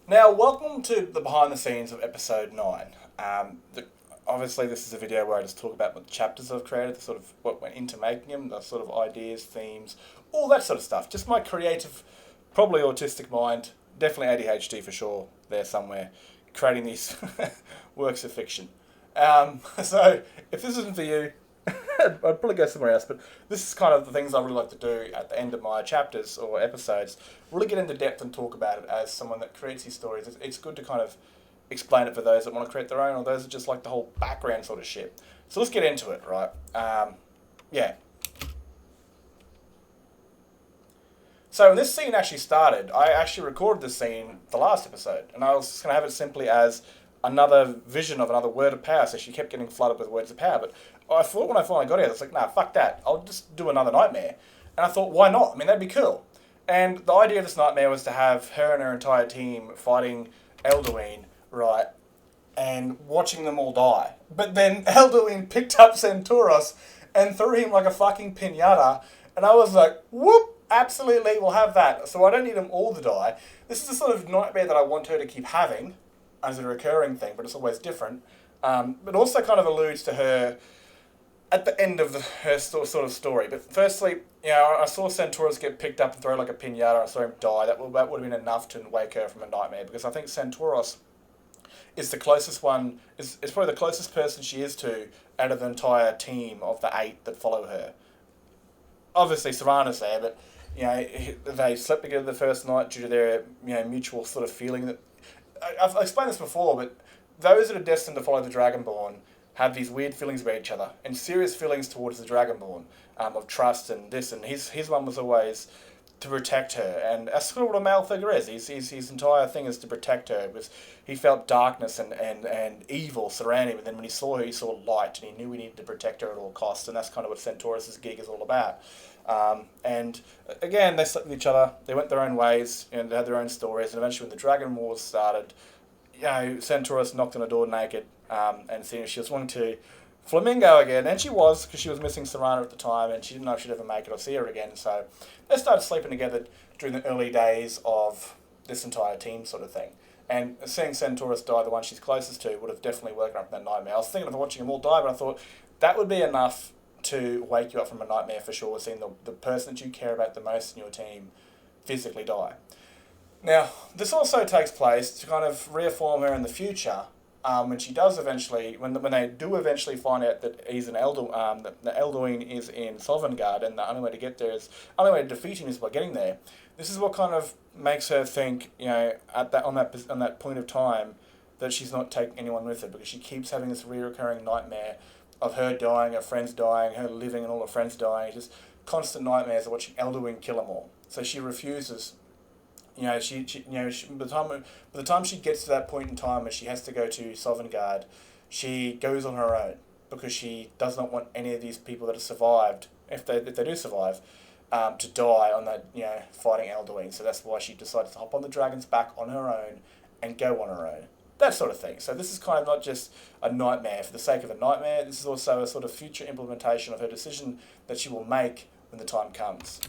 Now, welcome to the behind the scenes of episode 9. Obviously, this is a video where I just talk about what chapters I've created, the sort of what went into making them, the sort of ideas, themes, all that sort of stuff. Just my creative, probably autistic mind, definitely ADHD for sure, there somewhere, creating these works of fiction. So, if this isn't for you, I'd probably go somewhere else, but this is kind of the things I really like to do at the end of my chapters or episodes. Really get into depth and talk about it as someone that creates these stories. It's good to kind of explain it for those that want to create their own or those that just like the whole background sort of shit. So let's get into it, right? Yeah. So when this scene actually started, I actually recorded this scene the last episode, and I was just going to have it simply as another vision of another word of power, so she kept getting flooded with words of power, but I thought when I finally got here, I was like, nah, fuck that. I'll just do another nightmare. And I thought, why not? I mean, that'd be cool. And the idea of this nightmare was to have her and her entire team fighting Elduin, right, and watching them all die. But then Elduin picked up Centauros and threw him like a fucking pinata, and I was like, whoop, absolutely, we'll have that. So I don't need them all to die. This is the sort of nightmare that I want her to keep having as a recurring thing, but it's always different. But also kind of alludes to her at the end of her sort of story. But firstly, I saw Centauros get picked up and thrown like a pinata. I saw him die. That would have been enough to wake her from a nightmare, because I think Centauros is the closest one, is probably the closest person she is to out of the entire team of the 8 that follow her. Obviously, Serana's there, but they slept together the first night due to their mutual sort of feeling that. I've explained this before, but those that are destined to follow the Dragonborn have these weird feelings about each other and serious feelings towards the Dragonborn, of trust and this, and his one was always to protect her, and that's sort of what a male figure is. His entire thing is to protect her, because he felt darkness and evil surrounding him, and then when he saw her, he saw light, and he knew he needed to protect her at all costs, and that's kind of what Centauros' gig is all about. And again, they slept with each other, they went their own ways, and they had their own stories, and eventually when the Dragon Wars started, Centauros knocked on the door naked, and seeing she was wanting to Flamingo again, and she was, because she was missing Serana at the time, and she didn't know if she'd ever make it or see her again, so they started sleeping together during the early days of this entire team sort of thing. And seeing Centauros die, the one she's closest to, would have definitely woken up from that nightmare. I was thinking of watching them all die, but I thought that would be enough to wake you up from a nightmare for sure, seeing the person that you care about the most in your team physically die. Now, this also takes place to kind of reaffirm her in the future, when she does eventually, when they do eventually find out that he's an that Elduin is in Sovngarde, and the only way to get there is, only way to defeat him is by getting there. This is what kind of makes her think, at that on that point of time, that she's not taking anyone with her, because she keeps having this recurring nightmare of her dying, her friends dying, her living, and all her friends dying. Just constant nightmares of watching Elduin kill them all. So she refuses. By the time she gets to that point in time where she has to go to Sovngarde, she goes on her own, because she does not want any of these people that have survived, if they do survive, to die on that, fighting Elduin. So that's why she decides to hop on the dragon's back on her own and go on her own. That sort of thing. So this is kind of not just a nightmare for the sake of a nightmare. This is also a sort of future implementation of her decision that she will make when the time comes.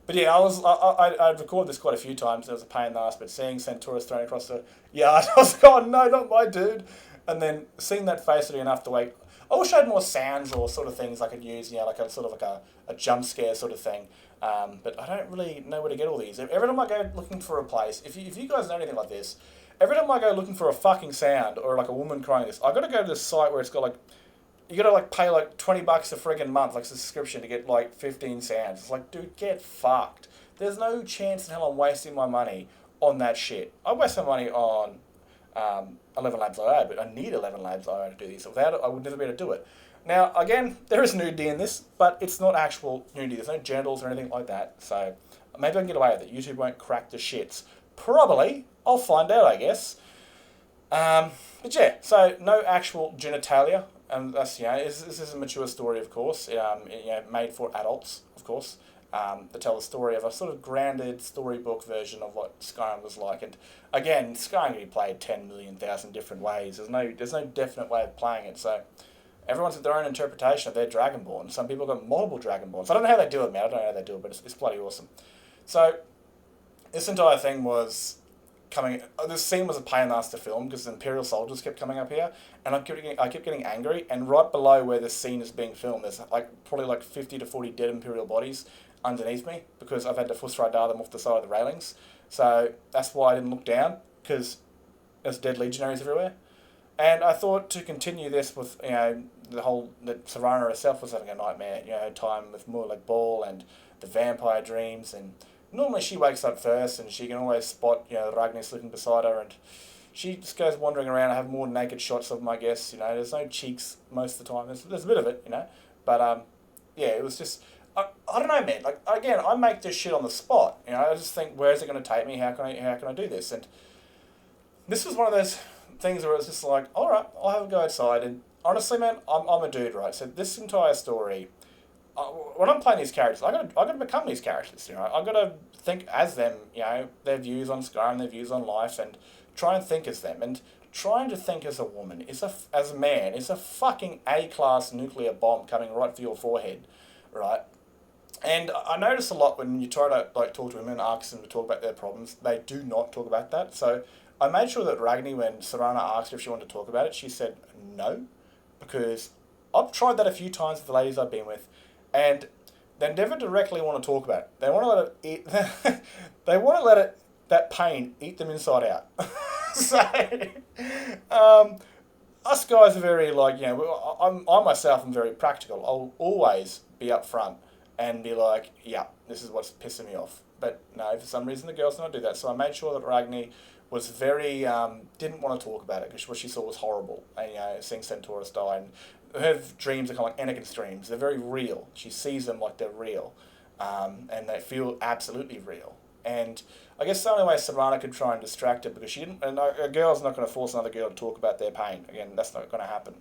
But yeah, I'd recorded this quite a few times. It was a pain in the ass, but seeing Centauros thrown across the yard, I was like, oh no, not my dude. And then seeing that face enough to wake. I wish I had more sounds or sort of things I could use, like a sort of like a jump scare sort of thing. But I don't really know where to get all these. Every time I go looking for a place, if you guys know anything like this, every time I go looking for a fucking sound or like a woman crying this, I got to go to this site where it's got like, you got to like pay like $20 a friggin' month, like subscription, to get like 15 sounds. It's like, dude, get fucked. There's no chance in hell I'm wasting my money on that shit. I waste my money on 11 Labs IO, but I need 11 Labs IO to do this. Without it, I would never be able to do it. Now, again, there is nudity in this, but it's not actual nudity. There's no genitals or anything like that. So maybe I can get away with it. YouTube won't crack the shits. Probably. I'll find out, I guess. But yeah, so no actual genitalia. And that's, this is a mature story, of course, made for adults, of course, to tell the story of a sort of grounded storybook version of what Skyrim was like. And again, Skyrim can be played 10 million thousand different ways. There's no definite way of playing it. So everyone's got their own interpretation of their Dragonborn. Some people got multiple Dragonborns. I don't know how they do it, man. I don't know how they do it, but it's bloody awesome. So this entire thing was coming. This scene was a pain in the ass to film because the Imperial soldiers kept coming up here, and I kept getting angry. And right below where the scene is being filmed, there's probably 50 to 40 dead Imperial bodies underneath me because I've had to fuss radar them off the side of the railings. So that's why I didn't look down, because there's dead legionaries everywhere. And I thought to continue this with, that Serana herself was having a nightmare, time with more like Ball and the vampire dreams. And normally she wakes up first and she can always spot, Ragnar sleeping beside her, and she just goes wandering around. I have more naked shots of them, I guess. There's no cheeks most of the time. There's a bit of it, But, it was just, I don't know, man. Like, again, I make this shit on the spot. I just think, where is it going to take me? How can I do this? And this was one of those things where it's just like, all right, I'll have a go outside. And honestly, man, I'm a dude, right? So this entire story, when I'm playing these characters, I gotta become these characters. I gotta think as them. Their views on Skyrim, their views on life, and try and think as them. And trying to think as a woman as a man is a fucking A-class nuclear bomb coming right for your forehead, right? And I notice a lot when you try to talk to women and ask them to talk about their problems, they do not talk about that. So I made sure that Ragni, when Serana asked her if she wanted to talk about it, she said no, because I've tried that a few times with the ladies I've been with, and they never directly want to talk about it. They want to let it eat. They want to let that pain eat them inside out. So, us guys are very I myself am very practical. I'll always be upfront and be like, yeah, this is what's pissing me off. But no, for some reason the girls don't do that. So I made sure that Ragni was very, didn't want to talk about it because what she saw was horrible. And, seeing Centaurus die. And her dreams are kind of like Anakin's dreams. They're very real. She sees them like they're real. And they feel absolutely real. And I guess the only way Serana could try and distract her, because she didn't, and a girl's not going to force another girl to talk about their pain. Again, that's not going to happen.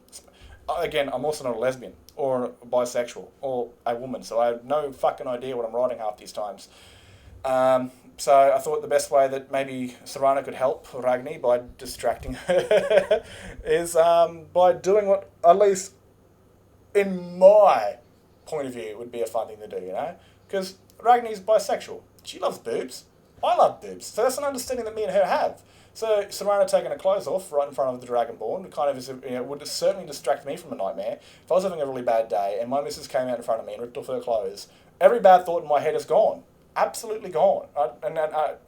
Again, I'm also not a lesbian or a bisexual or a woman, so I have no fucking idea what I'm writing half these times. So I thought the best way that maybe Serana could help Ragni by distracting her is by doing what, at least in my point of view, would be a fun thing to do, Because Ragni's bisexual. She loves boobs. I love boobs. So that's an understanding that me and her have. So Serana taking her clothes off right in front of the Dragonborn kind of is, would certainly distract me from a nightmare. If I was having a really bad day and my missus came out in front of me and ripped off her clothes, every bad thought in my head is gone. Absolutely gone. And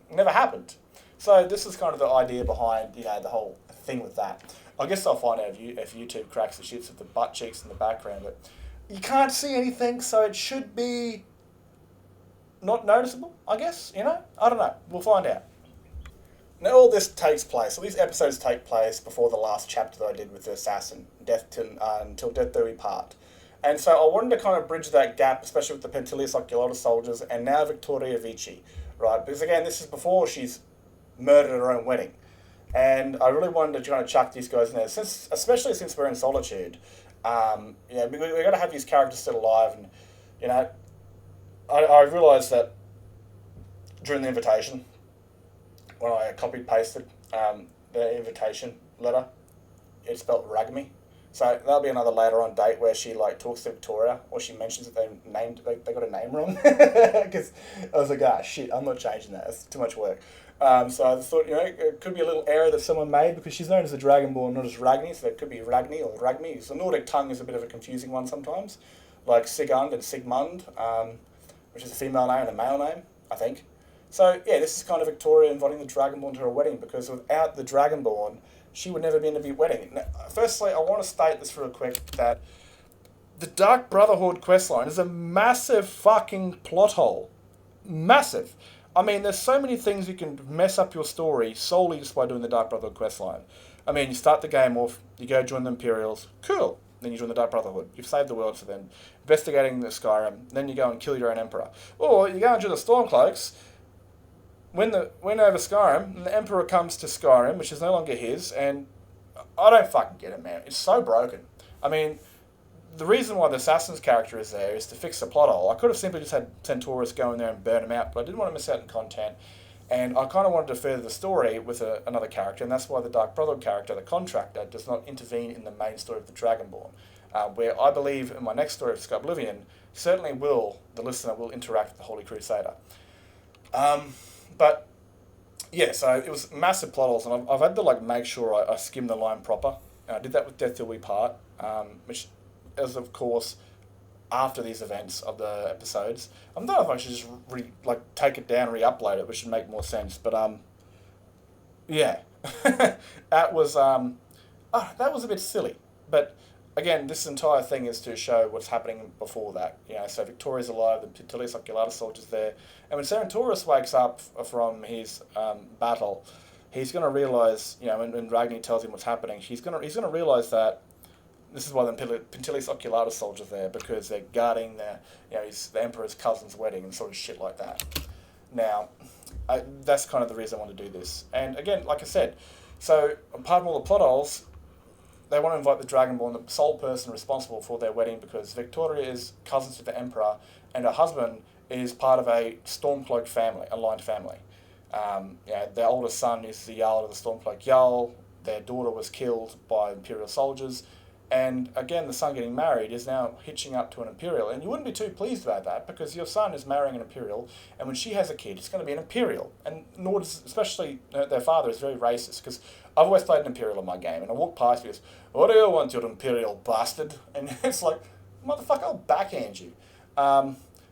never happened. So this is kind of the idea behind, the whole thing with that. I guess I'll find out if YouTube cracks the shits with the butt cheeks in the background, but you can't see anything, so it should be not noticeable, I guess, I don't know. We'll find out. Now all this takes place, all these episodes take place before the last chapter that I did with the assassin, until death do we part. And so I wanted to kind of bridge that gap, especially with the Pentilius Oculata soldiers and now Victoria Vici, right? Because again, this is before she's murdered at her own wedding. And I really wanted to kind of chuck these guys in there, especially since we're in Solitude. We've got to have these characters still alive. And, I realised that during the invitation, when I copied-pasted the invitation letter, it spelled Ragmi. So that'll be another later on date where she talks to Victoria, or she mentions that they got a name wrong. Because I was like, shit, I'm not changing that. That's too much work. So I thought, it could be a little error that someone made, because she's known as the Dragonborn, not as Ragni, so it could be Ragni or Ragmi. So Nordic tongue is a bit of a confusing one sometimes, like Sigund and Sigmund, which is a female name and a male name, I think. So yeah, this is kind of Victoria inviting the Dragonborn to her wedding, because without the Dragonborn, she would never be in a wedding. Now, firstly, I want to state this real quick, that the Dark Brotherhood questline is a massive fucking plot hole. Massive. I mean, there's so many things you can mess up your story solely just by doing the Dark Brotherhood questline. I mean, you start the game off, you go join the Imperials, cool. Then you join the Dark Brotherhood. You've saved the world for them. Investigating the Skyrim. Then you go and kill your own Emperor. Or you go and join the Stormcloaks, win over Skyrim, and the Emperor comes to Skyrim, which is no longer his, and I don't fucking get it, man. It's so broken. I mean, the reason why the Assassin's character is there is to fix the plot hole. I could have simply just had Centaurus go in there and burn him out, but I didn't want to miss out on content, and I kind of wanted to further the story with another character, and that's why the Dark Brotherhood character, the Contractor, does not intervene in the main story of the Dragonborn, where I believe in my next story of Sky Oblivion, certainly the listener will interact with the Holy Crusader. But Yeah, so it was massive plot holes, and I've had to like make sure I skim the line proper. And I did that with Death Till We Part, which is of course after these events of the episodes. I don't know if I should just take it down, re-upload it, which would make more sense. But yeah, that was that was a bit silly. But again, this entire thing is to show what's happening before that. So Victoria's alive, the Pentilis Oculata soldier's there, and when Sarantoris wakes up from his battle, he's going to realize, when Ragni tells him what's happening, he's going to realize that this is why the Pentilis Oculata soldier's there, because they're guarding the Emperor's cousin's wedding and sort of shit like that. Now, that's kind of the reason I want to do this. And again, like I said, so apart from all the plot holes, they want to invite the Dragonborn, the sole person responsible for their wedding, because Victoria is cousins with the Emperor, and her husband is part of a Stormcloak family, aligned family. Their oldest son is the Jarl of the Stormcloak Jarl. Their daughter was killed by Imperial soldiers. And again, the son getting married is now hitching up to an Imperial. And you wouldn't be too pleased about that, because your son is marrying an Imperial, and when she has a kid, it's going to be an Imperial. And Nords, especially their father, is very racist, because I've always played an Imperial in my game, and I walk past and he goes, "What do you want, you Imperial bastard?" And it's like, motherfucker, I'll backhand you.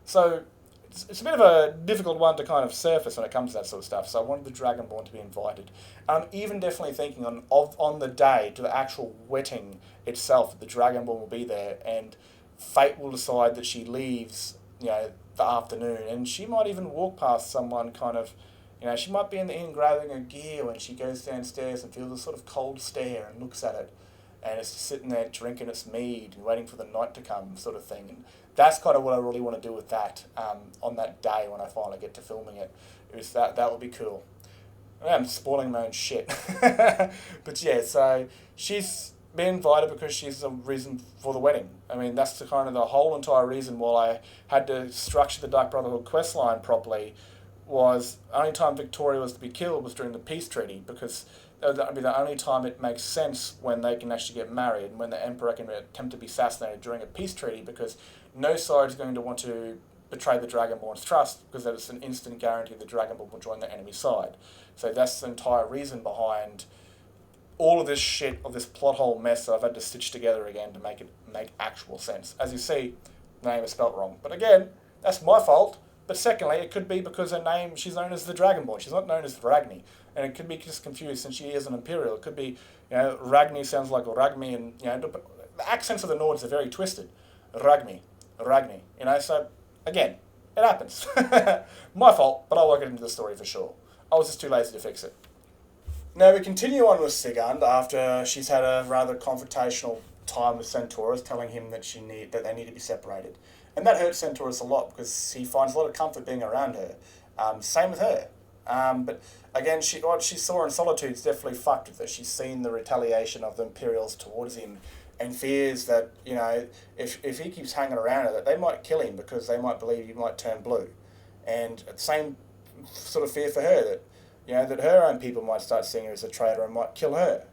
So it's a bit of a difficult one to kind of surface when it comes to that sort of stuff. So I wanted the Dragonborn to be invited. I'm even definitely thinking on the day to the actual wedding itself, the Dragonborn will be there, and fate will decide that she leaves, the afternoon, and she might even walk past someone kind of, she might be in the inn grabbing her gear when she goes downstairs and feels a sort of cold stare and looks at it. And it's just sitting there drinking its mead and waiting for the night to come, sort of thing. And that's kind of what I really want to do with that on that day when I finally get to filming it. That would be cool. I'm spoiling my own shit. But yeah, so she's been invited because she's a reason for the wedding. I mean, that's the whole entire reason why I had to structure the Dark Brotherhood quest line properly. Was the only time Victoria was to be killed was during the peace treaty, because that would be the only time it makes sense when they can actually get married, and when the Emperor can attempt to be assassinated during a peace treaty, because no side is going to want to betray the Dragonborn's trust, because that is an instant guarantee the Dragonborn will join the enemy side. So that's the entire reason behind all of this shit, of this plot hole mess that I've had to stitch together again to make it make actual sense. As you see, the name is spelt wrong. But again, that's my fault. But secondly, it could be because her name, she's known as the Dragonborn. She's not known as Ragni. And it could be just confused since she is an Imperial. It could be, Ragni sounds like Ragmi, and, the accents of the Nords are very twisted. Ragni. So, again, it happens. My fault, but I'll work it into the story for sure. I was just too lazy to fix it. Now, we continue on with Sigurd after she's had a rather confrontational time with Centaurus, telling him that that they need to be separated. And that hurts Centaurus a lot, because he finds a lot of comfort being around her. Same with her. But again, what she saw in Solitude is definitely fucked with her. She's seen the retaliation of the Imperials towards him, and fears that, if he keeps hanging around her, that they might kill him, because they might believe he might turn blue. And the same sort of fear for her, that, that her own people might start seeing her as a traitor and might kill her.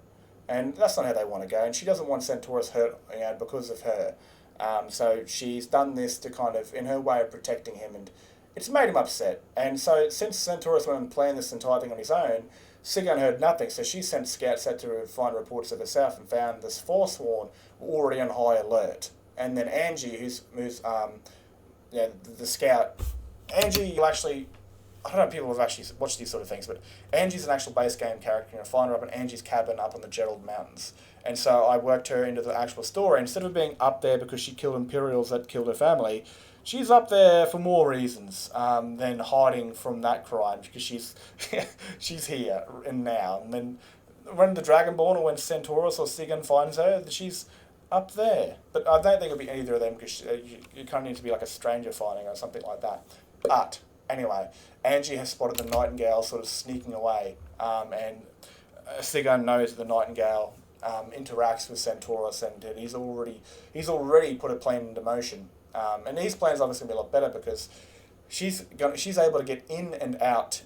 And that's not how they want to go, and she doesn't want Centaurus hurt, because of her. So she's done this to kind of, in her way of protecting him, and it's made him upset. And so since Centaurus went and planned this entire thing on his own, Sigurd heard nothing, so she sent scouts out to find reports of herself, and found this Forsworn already on high alert. And then Angie, who's the scout, Angie will actually, I don't know if people have actually watched these sort of things, but Angie's an actual base game character. Find her up in Angie's cabin up on the Gerald Mountains. And so I worked her into the actual story. Instead of being up there because she killed Imperials that killed her family, she's up there for more reasons than hiding from that crime, because she's she's here and now. And then when the Dragonborn, or when Centaurus or Sigurd finds her, she's up there. But I don't think it'll be either of them, because you kind of need to be like a stranger finding her or something like that. But anyway, Angie has spotted the Nightingale sort of sneaking away, and Sigurd knows the Nightingale interacts with Centaurus, and he's already put a plan into motion. And his plan's obviously going to be a lot better, because she's able to get in and out,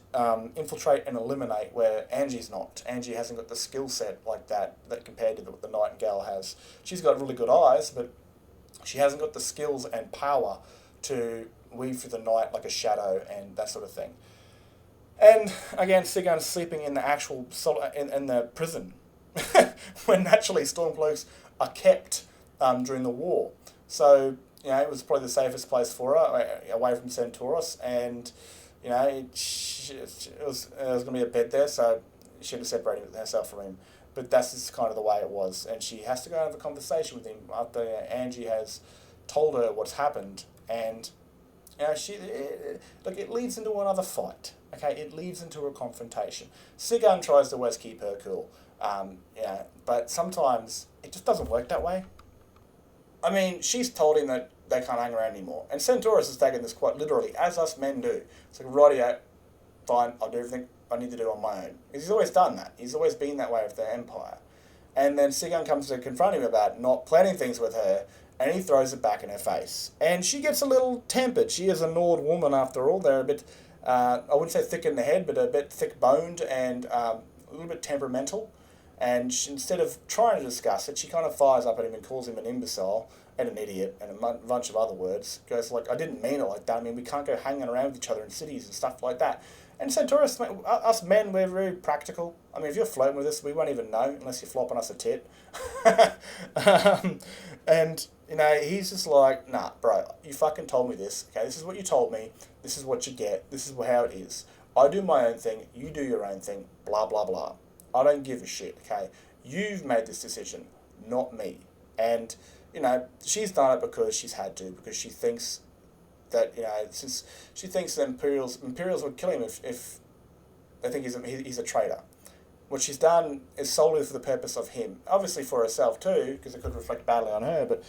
infiltrate and eliminate, where Angie's not. Angie hasn't got the skill set like that compared to what the Nightingale has. She's got really good eyes, but she hasn't got the skills and power to weave through the night like a shadow and that sort of thing. And again, Sigurd's sleeping in the actual in the prison, when naturally Stormcloaks are kept during the war. So it was probably the safest place for her, away from Centauros, and it was going to be a bed there, so she had to separate herself from him. But that's just kind of the way it was, and she has to go and have a conversation with him after Angie has told her what's happened, and it leads into another fight. Okay, it leads into a confrontation. Sigurd tries to always keep her cool, but sometimes it just doesn't work that way. I mean, she's told him that they can't hang around anymore, and Centauros has taken this quite literally, as us men do. It's like, rightio, fine, I'll do everything I need to do on my own. Because he's always done that. He's always been that way with the Empire. And then Sigurd comes to confront him about not planning things with her, and he throws it back in her face. And she gets a little tempered. She is a Nord woman after all. They're a bit, I wouldn't say thick in the head, but a bit thick-boned and a little bit temperamental. And instead of trying to discuss it, she kind of fires up at him and calls him an imbecile and an idiot and a bunch of other words. Goes like, I didn't mean it like that. I mean, we can't go hanging around with each other in cities and stuff like that. And Centauros, us men, we're very practical. I mean, if you're flirting with us, we won't even know unless you're flopping us a tit. And, he's just like, nah, bro, you fucking told me this. Okay, this is what you told me. This is what you get. This is how it is. I do my own thing. You do your own thing. Blah, blah, blah. I don't give a shit, okay? You've made this decision, not me. And, she's done it because she's had to, because she thinks that, since she thinks the Imperials would kill him if they think he's a traitor. What she's done is solely for the purpose of him. Obviously for herself too, because it could reflect badly on her, but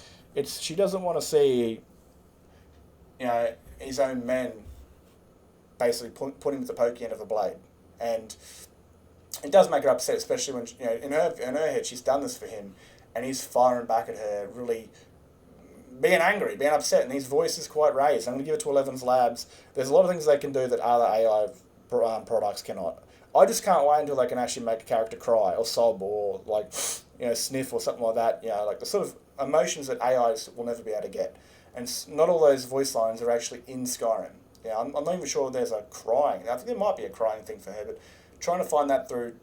she doesn't want to see, his own men basically put him at the pokey end of the blade. And it does make her upset, especially when, in her head, she's done this for him, and he's firing back at her, really being angry, being upset, and his voice is quite raised. I'm going to give it to 11's Labs. There's a lot of things they can do that other AI products cannot. I just can't wait until they can actually make a character cry, or sob, or, sniff, or something like that. Like the sort of emotions that AIs will never be able to get. And not all those voice lines are actually in Skyrim. I'm not even sure there's a crying. I think there might be a crying thing for her, but trying to find that through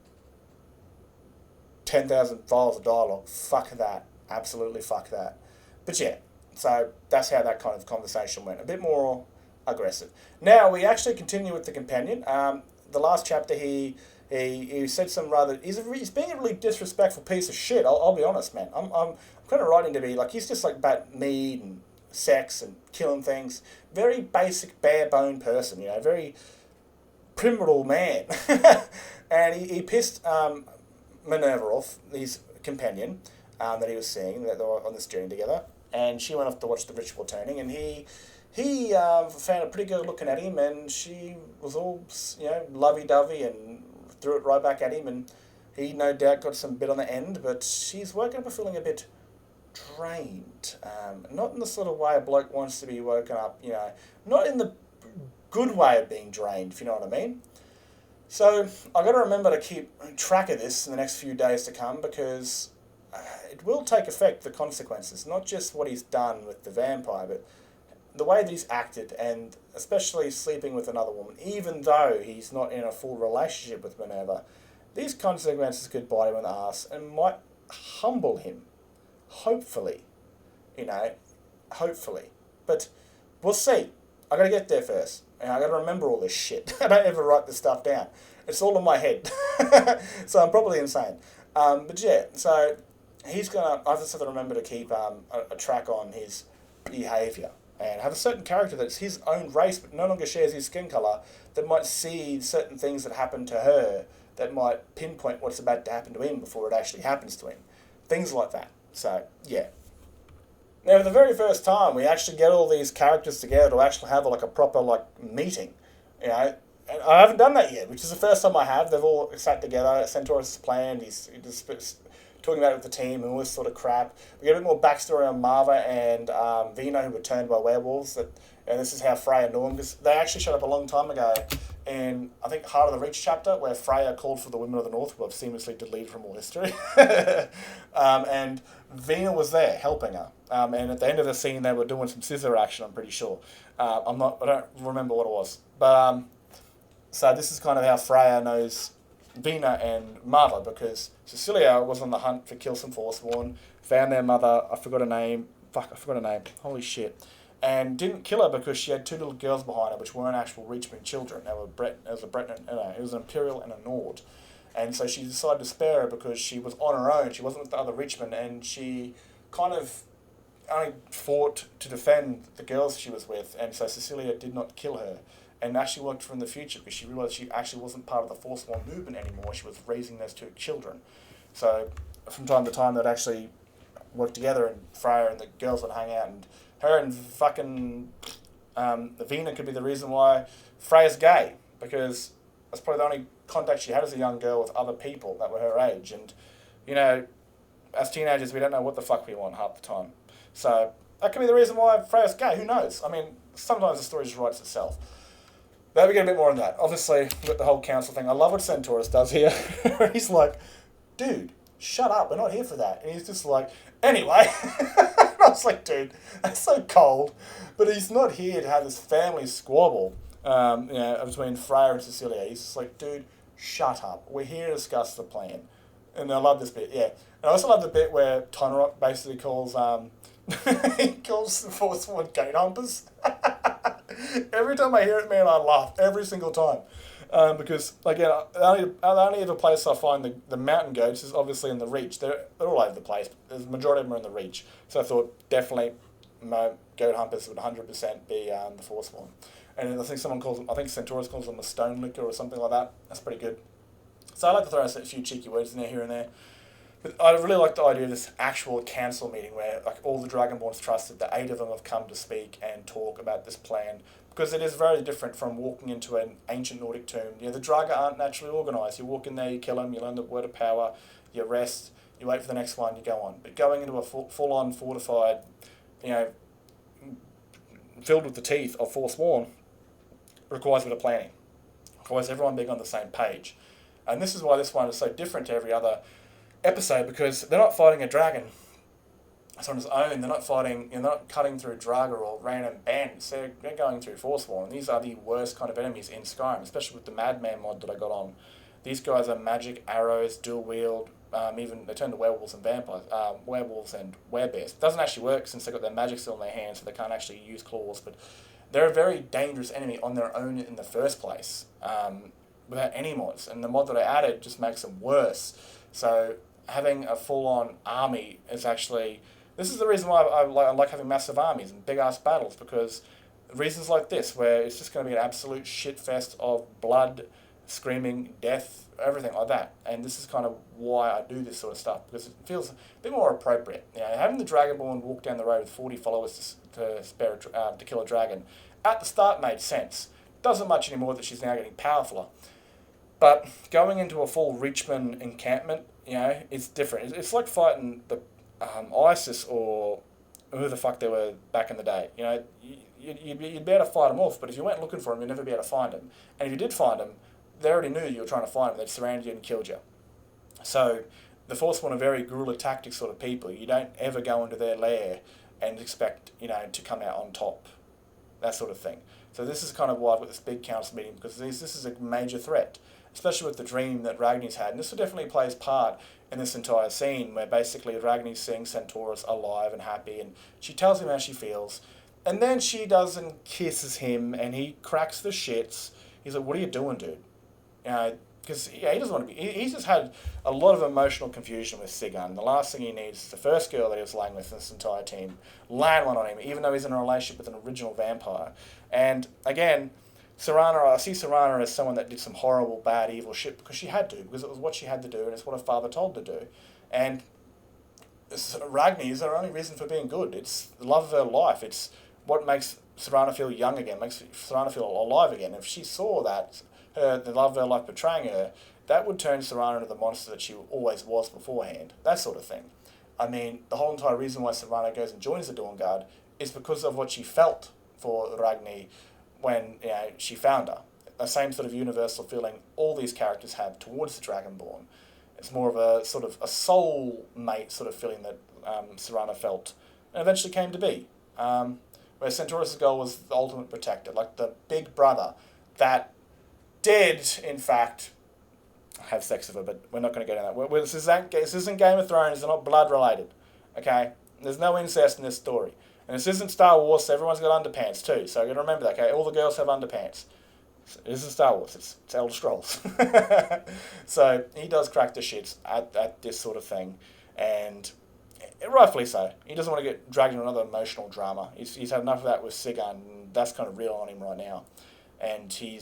10,000 files of dialogue, fuck that. Absolutely fuck that. But yeah, so that's how that kind of conversation went. A bit more aggressive. Now, we actually continue with the companion. The last chapter, he said some rather... He's being a really disrespectful piece of shit, I'll be honest, man. I'm kind of writing to be like, he's just like about mead and sex and killing things. Very basic, bare-bone person, very primitive man. And he pissed Minerva off, his companion, that he was seeing, that they were on this journey together. And she went off to watch the ritual turning, and he found a pretty good looking at him, and she was all, lovey-dovey and threw it right back at him, and he no doubt got some bit on the end, but she's woken up feeling a bit drained. Not in the sort of way a bloke wants to be woken up, not in the good way of being drained, if you know what I mean. So I've got to remember to keep track of this in the next few days to come, because it will take effect, the consequences, not just what he's done with the vampire, but the way that he's acted, and especially sleeping with another woman, even though he's not in a full relationship with Minerva. These consequences could bite him in the ass and might humble him. Hopefully. Hopefully. But we'll see. I got to get there first. And I got to remember all this shit. I don't ever write this stuff down. It's all in my head. So I'm probably insane. But yeah, so he's going to... I just have to remember to keep a track on his behaviour. And have a certain character that's his own race but no longer shares his skin colour, that might see certain things that happen to her that might pinpoint what's about to happen to him before it actually happens to him. Things like that. So, yeah. Now, for the very first time, we actually get all these characters together to actually have a proper meeting. And I haven't done that yet, which is the first time I have. They've all sat together. Centauros has planned. He's just talking about it with the team and all this sort of crap. We get a bit more backstory on Marva and Vino, who were turned by werewolves. And this is how Freya knew them, because they actually showed up a long time ago in, I think, Heart of the Reach chapter, where Freya called for the women of the North, who have seamlessly deleted from all history. And Vina was there helping her. And at the end of the scene, they were doing some scissor action, I'm pretty sure. I don't remember what it was. But So this is kind of how Freya knows Vina and Marva, because Cecilia was on the hunt to kill some Forsworn, found their mother, I forgot her name, fuck, I forgot her name, holy shit, and didn't kill her because she had two little girls behind her, which weren't actual Reachman children. They were it was an Imperial and a Nord. And so she decided to spare her because she was on her own, she wasn't with the other Reachmen, and she kind of only fought to defend the girls she was with, and so Cecilia did not kill her, and actually worked for in the future because she realised she actually wasn't part of the Forsworn movement anymore. She was raising those two children. So from time to time they'd actually work together, and Freya and the girls would hang out, and her and fucking Vina could be the reason why Freya's gay, because that's probably the only contact she had as a young girl with other people that were her age. And, you know, as teenagers, we don't know what the fuck we want half the time. So that could be the reason why Freya's gay. Who knows? I mean, sometimes the story just writes itself. But we get a bit more on that. Obviously, we've got the whole council thing. I love what Centaurus does here. He's like, dude, shut up. We're not here for that. And he's just like, anyway. I was like, dude, that's so cold. But he's not here to have this family squabble between Freya and Cecilia. He's just like, dude, shut up. We're here to discuss the plan. And I love this bit, yeah. And I also love the bit where Tonrock basically calls he calls the Forsworn gate humpers. Every time I hear it, man, I laugh. Every single time. Because, again, the only other place I find the mountain goats is obviously in the Reach. They're all over the place. The majority of them are in the Reach. So I thought, definitely, goat humpers would 100% be the Forsworn. And I think I think Centaurus calls them a stone licker or something like that. That's pretty good. So I like to throw a few cheeky words in there, here and there. But I really like the idea of this actual council meeting where like all the Dragonborns trusted, the 8 of them have come to speak and talk about this plan, because it is very different from walking into an ancient Nordic tomb. You know, the Draga aren't naturally organised. You walk in there, you kill them, you learn the word of power, you rest, you wait for the next one, you go on. But going into a full-on fortified, filled with the teeth of Forsworn requires a bit of planning. Requires everyone being on the same page. And this is why this one is so different to every other episode, because they're not fighting a dragon on its own. They're not fighting, they're not cutting through Draga or random bandits. They're going through Forsworn. And these are the worst kind of enemies in Skyrim, especially with the Madman mod that I got on. These guys are magic arrows, dual wield, even they turn to werewolves and vampires, werewolves and werebears. It doesn't actually work since they've got their magic still in their hands, so they can't actually use claws, but they're a very dangerous enemy on their own in the first place, without any mods. And the mod that I added just makes them worse. So having a full-on army is actually... This is the reason why I like having massive armies and big-ass battles, because reasons like this, where it's just going to be an absolute shit-fest of blood, screaming, death, everything like that. And this is kind of why I do this sort of stuff, because it feels a bit more appropriate. Having the Dragonborn walk down the road with 40 followers to kill a dragon, at the start made sense. Doesn't much anymore that she's now getting powerfuler. But going into a full Reachman encampment, it's different. It's like fighting the ISIS or who the fuck they were back in the day. You'd be able to fight them off, but if you went looking for them, you'd never be able to find them. And if you did find them, they already knew you were trying to find them. They'd surrounded you and killed you. So the Forsworn are very guerrilla tactic sort of people. You don't ever go into their lair and expect, to come out on top. That sort of thing. So this is kind of why I've got this big council meeting, because this is a major threat, especially with the dream that Ragni's had. And this will definitely play part in this entire scene, where basically Ragni's seeing Centaurus alive and happy, and she tells him how she feels. And then she does and kisses him, and he cracks the shits. He's like, what are you doing, dude? Because he doesn't want to be... He's just had a lot of emotional confusion with Sigurd. The last thing he needs is the first girl that he was laying with this entire team land one on him, even though he's in a relationship with an original vampire. And again, I see Serana as someone that did some horrible, bad, evil shit because she had to, because it was what she had to do, and it's what her father told her to do. And Ragni is her only reason for being good. It's the love of her life. It's what makes Serana feel young again, makes Serana feel alive again. If she saw that, the love of her life betraying her, that would turn Serana into the monster that she always was beforehand. That sort of thing. I mean, the whole entire reason why Serana goes and joins the Dawn Guard is because of what she felt for Ragni when she found her. The same sort of universal feeling all these characters have towards the Dragonborn. It's more of a sort of a soul mate sort of feeling that Serana felt, and eventually came to be. Where Centaurus' goal was the ultimate protector, like the big brother that did, in fact, have sex with her, but we're not going to get into that. This isn't Game of Thrones. They're not blood related. Okay? There's no incest in this story. And this isn't Star Wars, so everyone's got underpants too. So you got to remember that, okay? All the girls have underpants. It isn't Star Wars, it's Elder Scrolls. So he does crack the shits at this sort of thing. And rightfully so. He doesn't want to get dragged into another emotional drama. He's had enough of that with Sigan, and that's kind of real on him right now. And he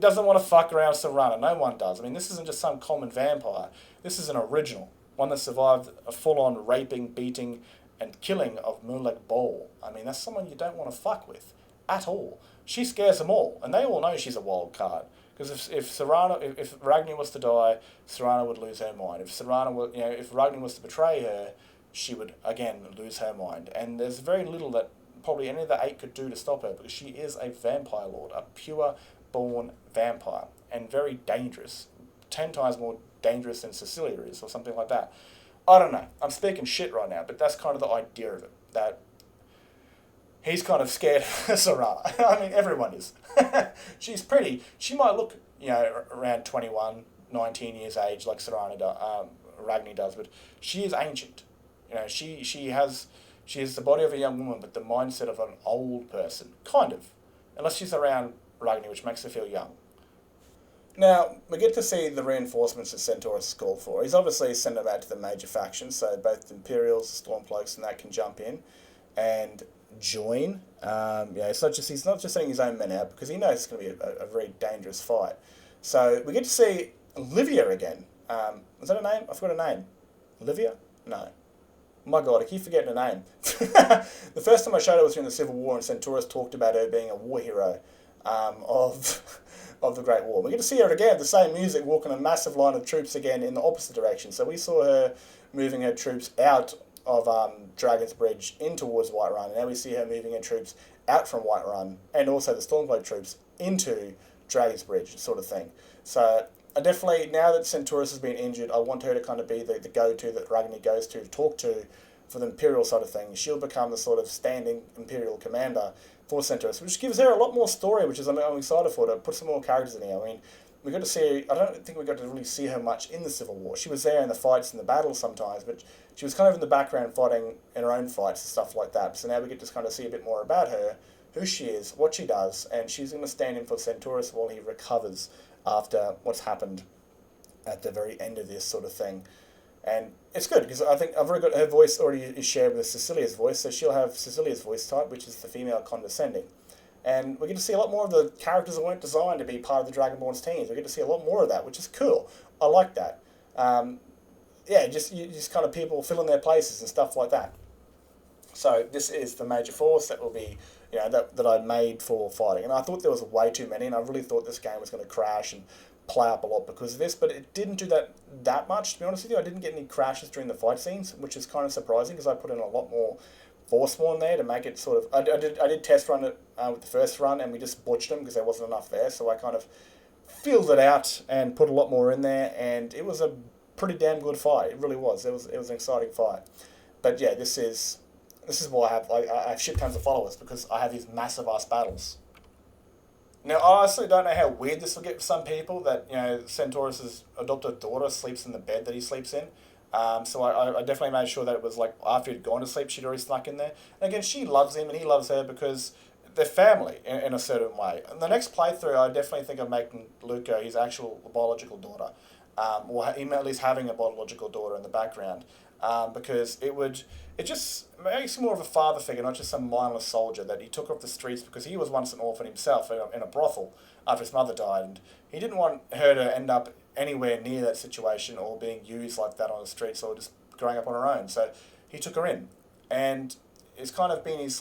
doesn't want to fuck around Serana. No one does. I mean, this isn't just some common vampire. This is an original. One that survived a full-on raping, beating, and killing of Moonlight Ball. I mean, that's someone you don't want to fuck with at all. She scares them all, and they all know she's a wild card. Because if Ragni was to die, Serana would lose her mind. If Ragni was to betray her, she would again lose her mind. And there's very little that probably any of the 8 could do to stop her, because she is a vampire lord, a pure born vampire, and very dangerous. 10 times more dangerous than Cecilia is, or something like that. I don't know. I'm speaking shit right now, but that's kind of the idea of it. That he's kind of scared of Serana. I mean, everyone is. She's pretty. She might look, around 21, 19 years age, like Ragni does, but she is ancient. She has the body of a young woman, but the mindset of an old person, kind of. Unless she's around Ragni, which makes her feel young. Now, we get to see the reinforcements that Centaurus has called for. He's obviously sent them out to the major factions, so both the Imperials, the Stormcloaks, and that can jump in and join. He's not just sending his own men out, because he knows it's going to be a very dangerous fight. So we get to see Livia again. Is that a name? I forgot her name. Livia? No. My God, I keep forgetting her name. The first time I showed her was during the Civil War, and Centaurus talked about her being a war hero of the Great War. We get to see her again, the same music, walking a massive line of troops again in the opposite direction. So we saw her moving her troops out of Dragon's Bridge in towards Whiterun, and now we see her moving her troops out from Whiterun, and also the Stormcloak troops into Dragon's Bridge, sort of thing. So I definitely, now that Centaurus has been injured, I want her to kind of be the go-to that Ragni goes to talk to for the Imperial side of things. She'll become the sort of standing Imperial commander for Centaurus, which gives her a lot more story, which is I'm excited for, to put some more characters in here. I mean, we got to see, I don't think we got to really see her much in the Civil War. She was there in the fights and the battles sometimes, but she was kind of in the background fighting in her own fights and stuff like that. So now we get to kind of see a bit more about her, who she is, what she does, and she's going to stand in for Centaurus while he recovers after what's happened at the very end of this sort of thing. And it's good, because I think I've already got her voice already is shared with Cecilia's voice, so she'll have Cecilia's voice type, which is the female condescending. And we get to see a lot more of the characters that weren't designed to be part of the Dragonborn's teams. We get to see a lot more of that, which is cool. I like that. Just kind of people filling their places and stuff like that. So this is the major force that will be, that I made for fighting. And I thought there was way too many, and I really thought this game was going to crash and play up a lot because of this, but it didn't do that much, to be honest with you. I didn't get any crashes during the fight scenes, which is kind of surprising, because I put in a lot more Forspawn there to make it sort of... I did test run it with the first run, and we just butchered them because there wasn't enough there, so I kind of filled it out and put a lot more in there, and it was a pretty damn good fight. It really was. It was an exciting fight. But yeah, this is why I have shit tons of followers, because I have these massive ass battles. Now, I honestly don't know how weird this will get for some people, that, Centaurus' adopted daughter sleeps in the bed that he sleeps in. So I definitely made sure that it was like after he'd gone to sleep, she'd already snuck in there. And again, she loves him and he loves her because they're family in a certain way. In the next playthrough, I definitely think of making Luca his actual biological daughter. Or him at least having a biological daughter in the background. Because it just makes him more of a father figure, not just some mindless soldier that he took off the streets, because he was once an orphan himself in a brothel after his mother died, and he didn't want her to end up anywhere near that situation or being used like that on the streets or just growing up on her own. So he took her in, and it's kind of been his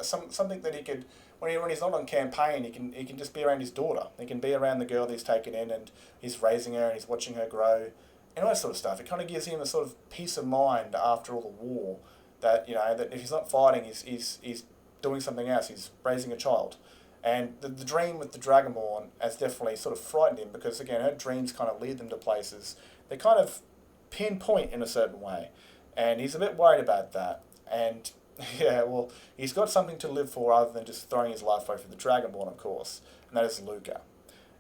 something that he could, when he's not on campaign, he can just be around his daughter. He can be around the girl that he's taken in, and he's raising her and he's watching her grow. And all that sort of stuff. It kind of gives him a sort of peace of mind after all the war, that that if he's not fighting, he's doing something else. He's raising a child, and the dream with the Dragonborn has definitely sort of frightened him, because again, her dreams kind of lead them to places they kind of pinpoint in a certain way, and he's a bit worried about that. And yeah, well, he's got something to live for other than just throwing his life away for the Dragonborn, of course, and that is Luca.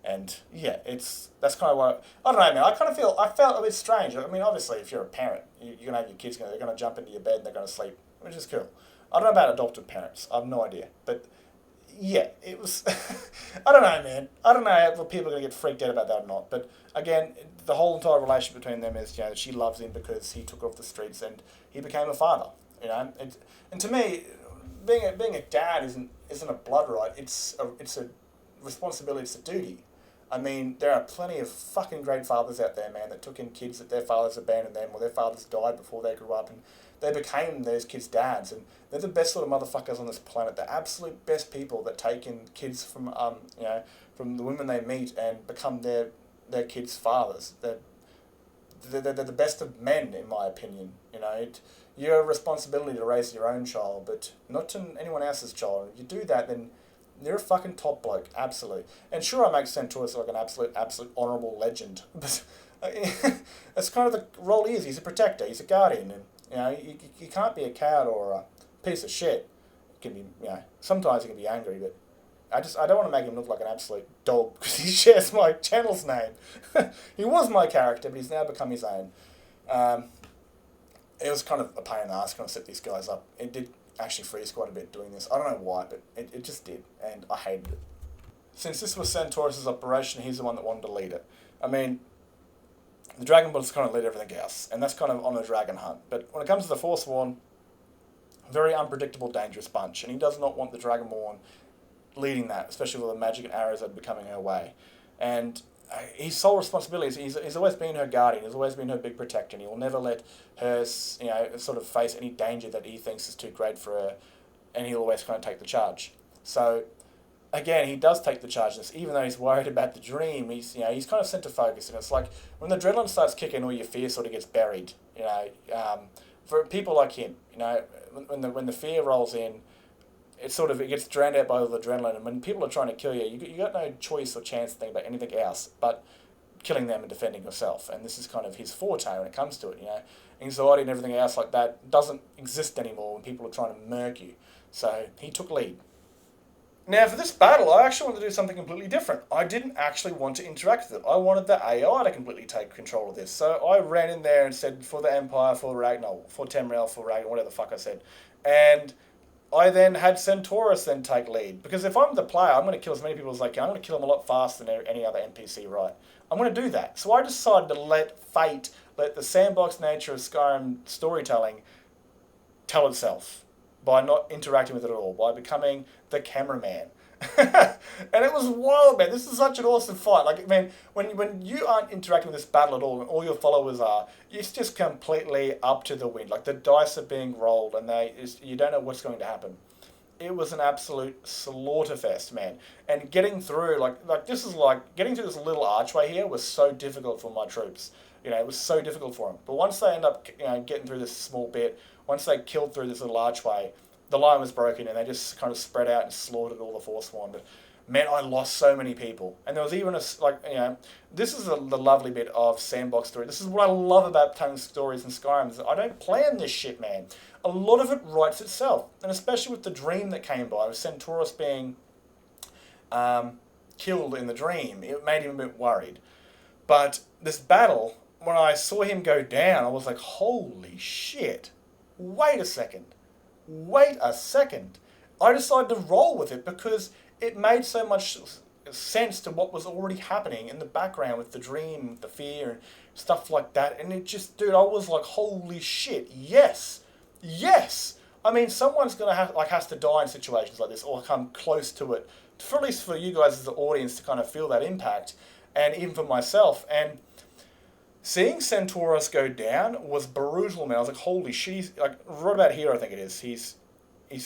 And yeah, that's kind of what I don't know, man. I felt a bit strange. I mean, obviously, if you're a parent, you're gonna have your kids. They're gonna jump into your bed and they're gonna sleep, which is cool. I don't know about adopted parents. I have no idea, but yeah, it was. I don't know, man. I don't know if people are gonna get freaked out about that or not. But again, the whole entire relationship between them is, she loves him because he took off the streets and he became a father. And to me, being a dad isn't a blood right. It's a responsibility. It's a duty. I mean, there are plenty of fucking great fathers out there, man, that took in kids that their fathers abandoned them or their fathers died before they grew up, and they became those kids' dads, and they're the best sort of motherfuckers on this planet. The absolute best people that take in kids from the women they meet and become their kids' fathers. They're the best of men, in my opinion. You have a responsibility to raise your own child, but not to anyone else's child. If you do that, then you're a fucking top bloke, absolutely. And sure, I make Centaurus like an absolute honourable legend, but that's kind of the role he is. He's a protector, he's a guardian, and you can't be a coward or a piece of shit. It can be, sometimes he can be angry, but I don't want to make him look like an absolute dog because he shares my channel's name. He was my character, but he's now become his own. It was kind of a pain in the ass trying to set these guys up. It did actually freeze quite a bit doing this. I don't know why, but it just did, and I hated it. Since this was Centaurus' operation, he's the one that wanted to lead it. I mean, the Dragonborns kind of lead everything else, and that's kind of on a dragon hunt. But when it comes to the Forsworn, very unpredictable, dangerous bunch, and he does not want the Dragonborn leading that, especially with the magic and arrows that are becoming her way. And his sole responsibility is he's always been her guardian, he's always been her big protector, and he will never let her, sort of face any danger that he thinks is too great for her, and he'll always kind of take the charge. So, again, he does take the charge in this, even though he's worried about the dream. He's kind of centre focus, and it's like when the adrenaline starts kicking, all your fear sort of gets buried. For people like him, when the fear rolls in, it gets drowned out by all the adrenaline, and when people are trying to kill you, you got no choice or chance to think about anything else but killing them and defending yourself. And this is kind of his forte when it comes to it. Anxiety and everything else like that doesn't exist anymore when people are trying to murk you. So he took lead. Now, for this battle, I actually wanted to do something completely different. I didn't actually want to interact with it. I wanted the AI to completely take control of this. So I ran in there and said, for the Empire, for Ragnar, for Temrel, for Ragnar, whatever the fuck I said. And I then had Centaurus then take lead. Because if I'm the player, I'm going to kill as many people as I can. I'm going to kill them a lot faster than any other NPC, right? I'm going to do that. So I decided to let the sandbox nature of Skyrim storytelling tell itself by not interacting with it at all, by becoming the cameraman. And it was wild, man. This is such an awesome fight. Like, man, when you aren't interacting with this battle at all, and all your followers are, it's just completely up to the wind. Like, the dice are being rolled, and you don't know what's going to happen. It was an absolute slaughterfest, man. And getting through, getting through this little archway here was so difficult for my troops. It was so difficult for them. But once they end up, getting through this small bit, once they killed through this little archway, the line was broken and they just kind of spread out and slaughtered all the Forsworn. But man, I lost so many people. And there was even this is the lovely bit of sandbox story. This is what I love about telling stories in Skyrim, is that I don't plan this shit, man. A lot of it writes itself. And especially with the dream that came by, with Centaurus being killed in the dream, it made him a bit worried. But this battle, when I saw him go down, I was like, holy shit. Wait a second. I decided to roll with it because it made so much sense to what was already happening in the background with the dream, the fear, and stuff like that. And it just, dude, I was like, holy shit, yes. I mean, someone's gonna has to die in situations like this or come close to it. At least for you guys as the audience to kind of feel that impact, and even for myself. And seeing Centaurus go down was brutal, man. I was like, holy shit. He's, right about here, I think it is. He's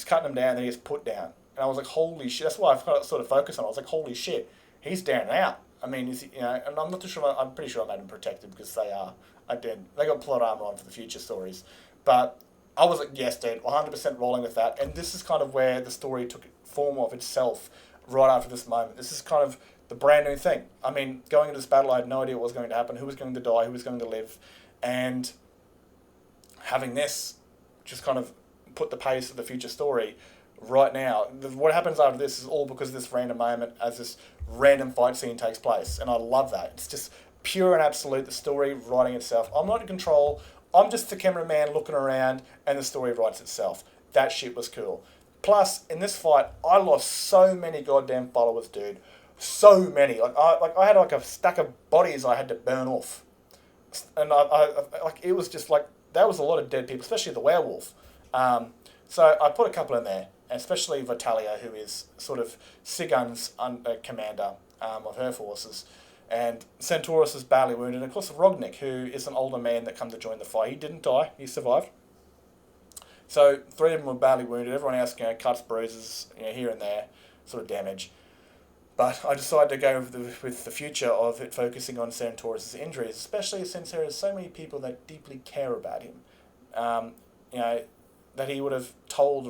cutting him down, and then he gets put down. And I was like, holy shit. That's why I sort of focused on it. I was like, holy shit. He's down and out. I mean, and I'm not too sure. I'm pretty sure I made him protected because they are. I did. They got plot armor on for the future stories. But I was like, yes, dude, 100% rolling with that. And this is kind of where the story took form of itself right after this moment. This is kind of the brand new thing. I mean, going into this battle, I had no idea what was going to happen, who was going to die, who was going to live. And having this just kind of put the pace of the future story right now. What happens after this is all because of this random moment as this random fight scene takes place. And I love that. It's just pure and absolute, the story writing itself. I'm not in control. I'm just the cameraman looking around, and the story writes itself. That shit was cool. Plus, in this fight, I lost so many goddamn followers, dude. So many. I had like a stack of bodies I had to burn off. And it was just like, that was a lot of dead people, especially the werewolf. So I put a couple in there, especially Vitalia, who is sort of Sigun's commander of her forces. And Centaurus is badly wounded. And of course, Rognik, who is an older man that come to join the fight. He didn't die. He survived. So 3 of them were badly wounded. Everyone else, cuts, bruises, here and there, sort of damage. But I decided to go with the future of it focusing on Centaurus' injuries, especially since there are so many people that deeply care about him. That he would have told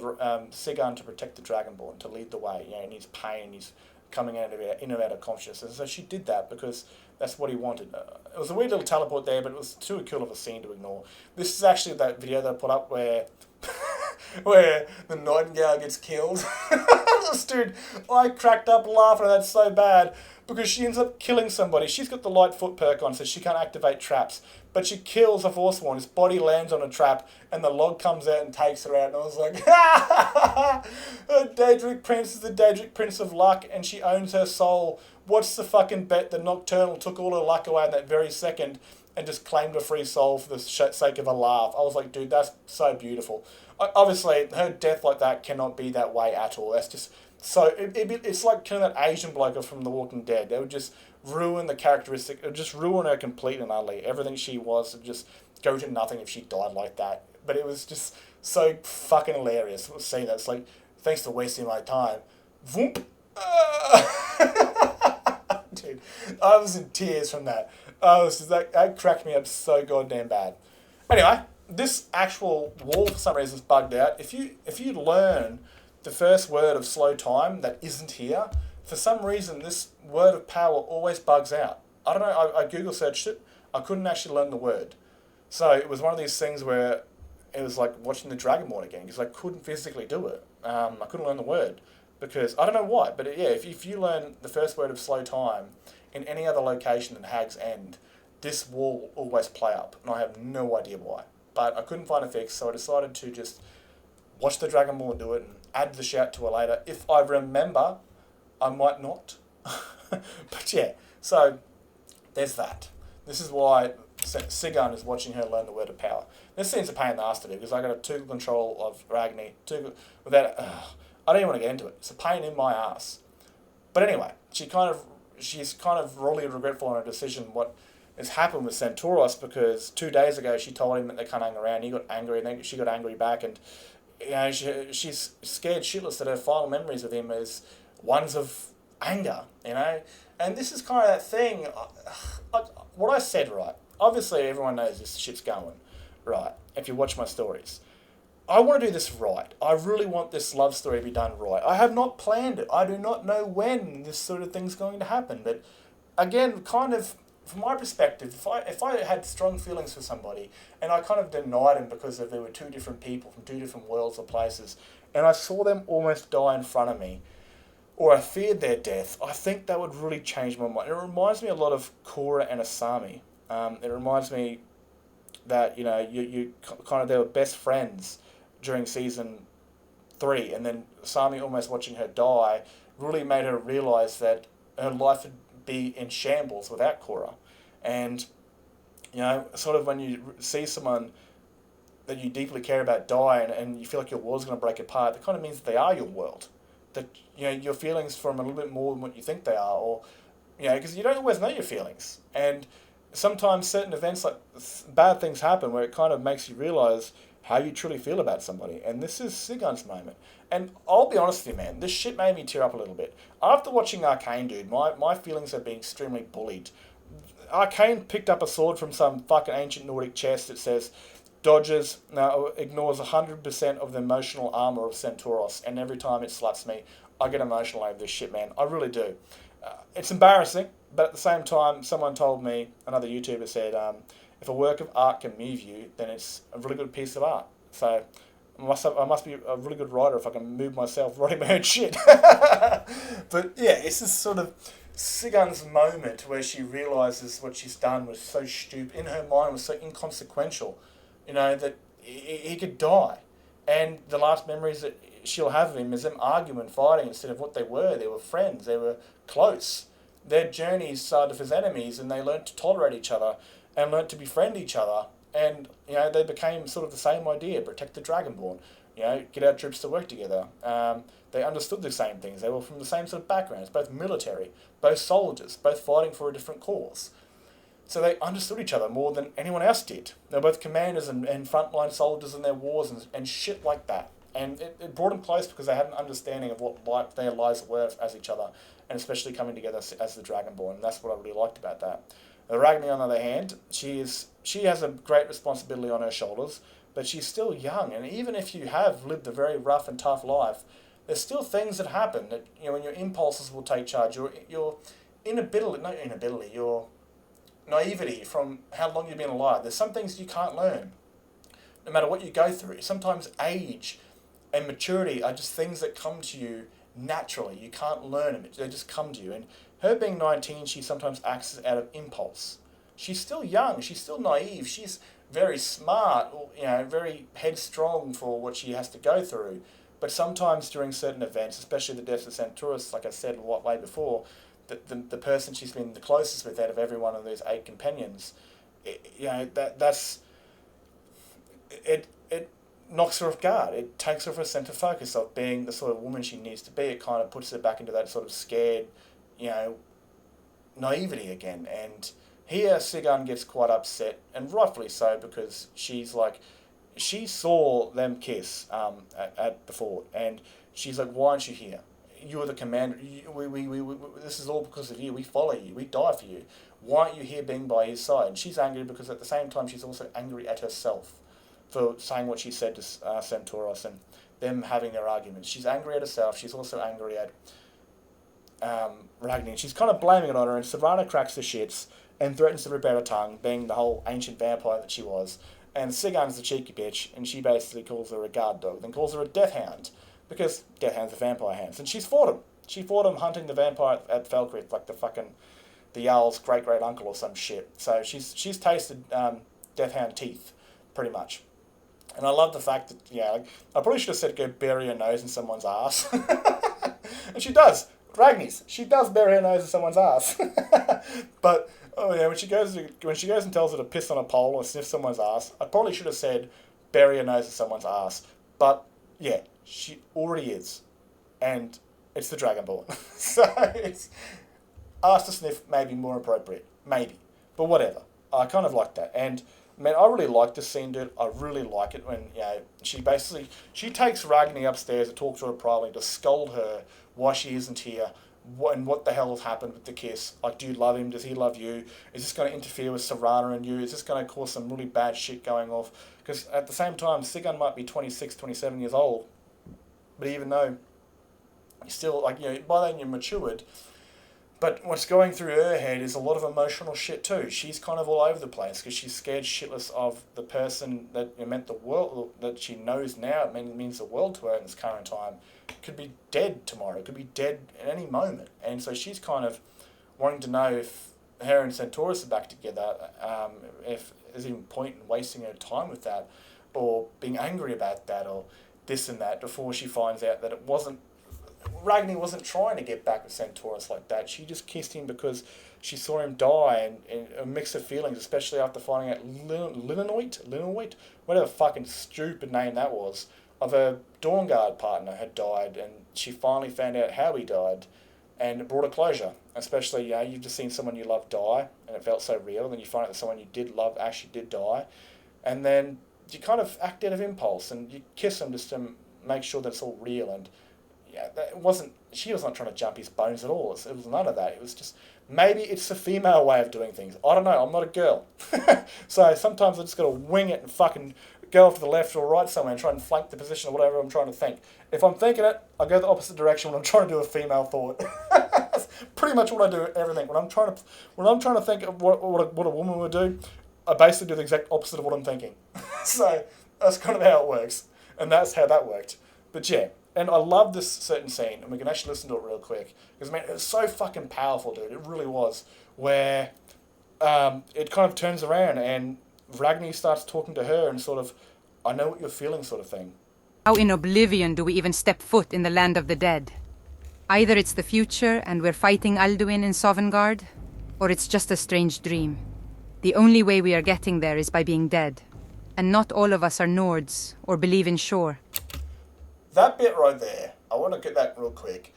Sigun to protect the Dragonborn, to lead the way. In his pain, he's coming in and out of consciousness. And so she did that because that's what he wanted. It was a weird little teleport there, but it was too cool of a scene to ignore. This is actually that video that I put up where where the Nightingale gets killed. Dude, I cracked up laughing at that so bad because she ends up killing somebody. She's got the light foot perk on, so she can't activate traps. But she kills a Forsworn. His body lands on a trap, and the log comes out and takes her out. And I was like, Daedric Prince is the Daedric Prince of Luck, and she owns her soul. What's the fucking bet that Nocturnal took all her luck away in that very second and just claimed a free soul for the sake of a laugh? I was like, dude, that's so beautiful. Obviously, her death like that cannot be that way at all. That's just so... It's like killing that Asian bloke from The Walking Dead. They would just ruin the characteristic. It would just ruin her completely and utterly. Everything she was would just go to nothing if she died like that. But it was just so fucking hilarious seeing that. It's like, thanks for wasting my time. Voomp. Dude, I was in tears from that. That cracked me up so goddamn bad. Anyway, this actual wall for some reason is bugged out. If you learn the first word of slow time that isn't here, for some reason this word of power always bugs out. I don't know, I Google searched it, I couldn't actually learn the word. So it was one of these things where it was like watching the Dragonborn again, because I couldn't physically do it. I couldn't learn the word, because, I don't know why, but yeah, if you learn the first word of slow time in any other location than Hag's End, this wall will always play up, and I have no idea why. But I couldn't find a fix, so I decided to just watch the Dragonborn do it and add the shout to it later. If I remember, I might not. But yeah, so there's that. This is why Sigun is watching her learn the word of power. This scene's a pain in the ass to do because I got a 2 control of Ragni. I don't even want to get into it. It's a pain in my ass. But anyway, she's kind of really regretful on her decision what has happened with Centaurus, because 2 days ago she told him that they can't hang around. He got angry, and then she got angry back, and she's scared shitless that her final memories of him is ones of anger, And this is kind of that thing. What I said, right? Obviously, everyone knows this shit's going, right? If you watch my stories, I want to do this right. I really want this love story to be done right. I have not planned it. I do not know when this sort of thing's going to happen. But again, kind of from my perspective, if I had strong feelings for somebody and I kind of denied them because there were 2 different people from 2 different worlds or places, and I saw them almost die in front of me, or I feared their death, I think that would really change my mind. It reminds me a lot of Korra and Asami. It reminds me that you kind of, they were best friends during season 3, and then Asami almost watching her die really made her realise that her life would be in shambles without Korra. And sort of when you see someone that you deeply care about die and you feel like your world's going to break apart, that kind of means that they are your world. That your feelings for them a little bit more than what you think they are, or because you don't always know your feelings, and sometimes certain events, like bad things happen, where it kind of makes you realise how you truly feel about somebody. And this is Sigun's moment. And I'll be honest with you, man, this shit made me tear up a little bit. After watching Arcane, dude, my feelings have been extremely bullied. Arcane picked up a sword from some fucking ancient Nordic chest that says, ignores 100% of the emotional armor of Centaurus, and every time it slaps me, I get emotional over this shit, man. I really do. It's embarrassing, but at the same time, someone told me, another YouTuber said, if a work of art can move you, then it's a really good piece of art. So I must be a really good writer if I can move myself writing my own shit. But yeah, it's just sort of Sigun's moment where she realizes what she's done was so stupid, in her mind was so inconsequential, that he could die. And the last memories that she'll have of him is them arguing and fighting instead of what they were. They were friends, they were close. Their journeys started as enemies and they learned to tolerate each other and learned to befriend each other. And, they became sort of the same idea, protect the Dragonborn, get our troops to work together. They understood the same things. They were from the same sort of backgrounds, both military, both soldiers, both fighting for a different cause. So they understood each other more than anyone else did. They were both commanders and frontline soldiers in their wars and shit like that. And it brought them close because they had an understanding of what their lives were as each other, and especially coming together as the Dragonborn. And that's what I really liked about that. Ragni, on the other hand, she has a great responsibility on her shoulders, but she's still young. And even if you have lived a very rough and tough life, there's still things that happen that, when your impulses will take charge. Your your naivety from how long you've been alive. There's some things you can't learn, no matter what you go through. Sometimes age and maturity are just things that come to you naturally. You can't learn them. They just come to you. And her being 19, she sometimes acts out of impulse. She's still young. She's still naive. She's very smart, very headstrong for what she has to go through. But sometimes during certain events, especially the deaths of Centaurus, like I said way before, the person she's been the closest with out of every one of those 8 companions, it knocks her off guard. It takes her off her centre focus of being the sort of woman she needs to be. It kind of puts her back into that sort of scared, naivety again. And here Sigun gets quite upset, and rightfully so, because she saw them kiss at the fort, and she's like, why aren't you here? You're the commander. This is all because of you. We follow you. We die for you. Why aren't you here being by his side? And she's angry because at the same time she's also angry at herself for saying what she said to Centaurus and them having their arguments. She's angry at herself. She's also angry at Ragni. She's kind of blaming it on her, and Savannah cracks the shits and threatens to rip out her tongue, being the whole ancient vampire that she was. And Sigun's the cheeky bitch, and she basically calls her a guard dog, then calls her a death hound, because death hounds are vampire hounds. And she's fought him. She fought him hunting the vampire at Falkreath, like the Jarl's great-great-uncle or some shit. So she's tasted death hound teeth, pretty much. And I love the fact that, I probably should have said go bury her nose in someone's ass. And she does. Ragni's. She does bury her nose in someone's ass. But when she goes and tells her to piss on a pole or sniff someone's ass, I probably should have said bury her nose in someone's ass. But yeah, she already is, and it's the Dragonborn. So it's ass to sniff may be more appropriate, maybe, but whatever. I kind of like that, and man, I really like this scene, dude. I really like it when she takes Ragni upstairs to talk to her privately, to scold her why she isn't here. What the hell has happened with the kiss? Like, do you love him? Does he love you? Is this going to interfere with Savannah and you? Is this going to cause some really bad shit going off? Because at the same time, Sigun might be 26, 27 years old, but even though you're still, by then you're matured, but what's going through her head is a lot of emotional shit too. She's kind of all over the place because she's scared shitless of the person that meant the world, that she knows now means the world to her in this current time, could be dead tomorrow, could be dead at any moment. And so she's kind of wanting to know if her and Centaurus are back together, if there's even point in wasting her time with that, or being angry about that, or this and that, before she finds out that Ragni wasn't trying to get back with Centaurus like that. She just kissed him because she saw him die, and a mix of feelings, especially after finding out Linoit, whatever fucking stupid name that was, of her Dawnguard partner had died, and she finally found out how he died, and it brought a closure. Especially, you've just seen someone you love die, and it felt so real, and then you find out that someone you did love actually did die, and then you kind of act out of impulse, and you kiss him just to make sure that it's all real, and she was not trying to jump his bones at all. It was none of that. It was just, maybe it's the female way of doing things. I don't know. I'm not a girl. So sometimes I just got to wing it and fucking go off to the left or right somewhere and try and flank the position or whatever I'm trying to think. If I'm thinking it, I go the opposite direction when I'm trying to do a female thought. That's pretty much what I do. Everything when I'm trying to think of what a woman would do, I basically do the exact opposite of what I'm thinking. So that's kind of how it works, and that's how that worked. But yeah, And I love this certain scene, and we can actually listen to it real quick. Because, man, it was so fucking powerful, dude. It really was. Where it kind of turns around, and Ragni starts talking to her and sort of, I know what you're feeling sort of thing. How in oblivion do we even step foot in the land of the dead? Either it's the future and we're fighting Alduin in Sovngarde, or it's just a strange dream. The only way we are getting there is by being dead. And not all of us are Nords or believe in Shore. That bit right there, I want to get that real quick.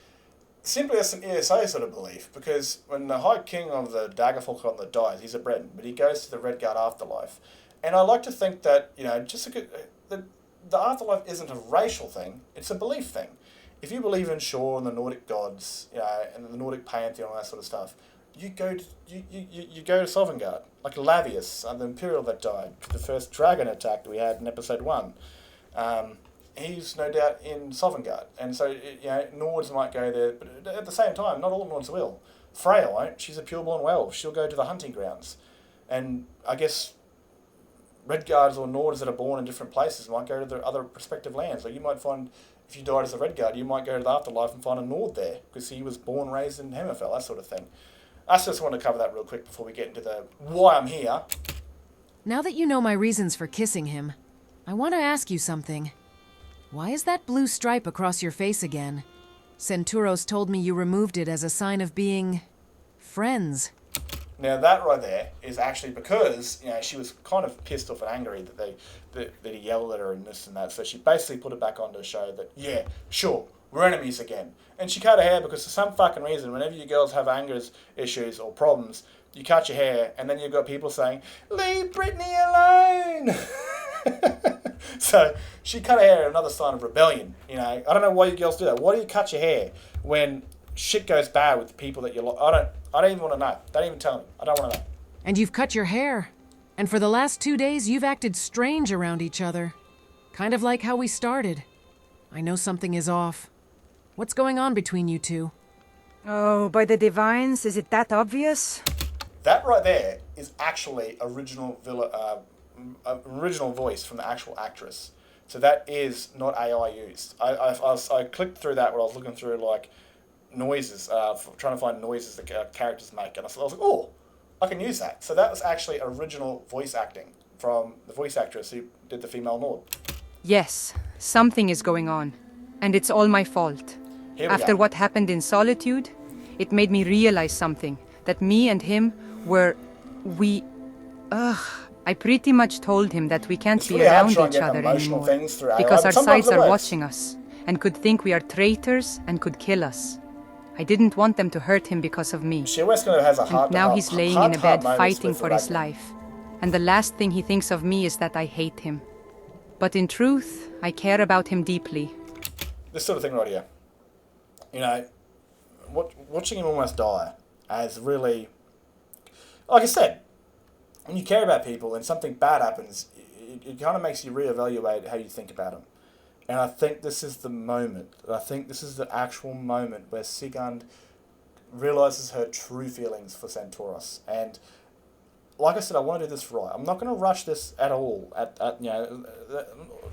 Simply as an ESA sort of belief, because when the High King of the Daggerfall dies, he's a Breton, but he goes to the Redguard afterlife. And I like to think that, just the afterlife isn't a racial thing, it's a belief thing. If you believe in Shore and the Nordic gods, and the Nordic pantheon and all that sort of stuff, you go to Sovngarde, like Lavius, the Imperial that died, the first dragon attack that we had in episode 1. He's no doubt in Sovngarde, and so Nords might go there, but at the same time, not all Nords will. Freya won't. She's a pureborn werewolf. She'll go to the hunting grounds, and I guess Redguards or Nords that are born in different places might go to their other respective lands. Or you might find, if you died as a Redguard, you might go to the afterlife and find a Nord there because he was born, raised in Hammerfell, that sort of thing. I just want to cover that real quick before we get into the why I'm here. Now that you know my reasons for kissing him, I want to ask you something. Why is that blue stripe across your face again? Centauros told me you removed it as a sign of being friends. Now that right there is actually because she was kind of pissed off and angry that he yelled at her and this and that. So she basically put it back on to show that sure, we're enemies again. And she cut her hair because for some fucking reason, whenever you girls have anger issues or problems, you cut your hair and then you've got people saying, "Leave Brittany alone." So she cut her hair, another sign of rebellion. I don't know why you girls do that. Why do you cut your hair when shit goes bad with the people that you like? I don't even want to know. Don't even tell me. I don't want to know. And you've cut your hair. And for the last 2 days, you've acted strange around each other. Kind of like how we started. I know something is off. What's going on between you two? Oh, by the divines, is it that obvious? That right there is actually original voice from the actual actress. So that is not AI used. I clicked through that when I was looking through like noises, trying to find noises that characters make, and I was like, oh, I can use that. So that was actually original voice acting from the voice actress who did the female Nord. Yes, something is going on, and it's all my fault. After what happened in Solitude, it made me realize something, that me and him I pretty much told him that we can't be around each other anymore, because our sides are watching us, and could think we are traitors and could kill us. I didn't want them to hurt him because of me. And now he's laying in a bed fighting for his life, and the last thing he thinks of me is that I hate him. But in truth, I care about him deeply. This sort of thing right here. Watching him almost die as really, like I said, when you care about people and something bad happens, it kind of makes you reevaluate how you think about them. And I think this is the moment. I think this is the actual moment where Sigurd realizes her true feelings for Centauros. And like I said, I want to do this right. I'm not going to rush this at all.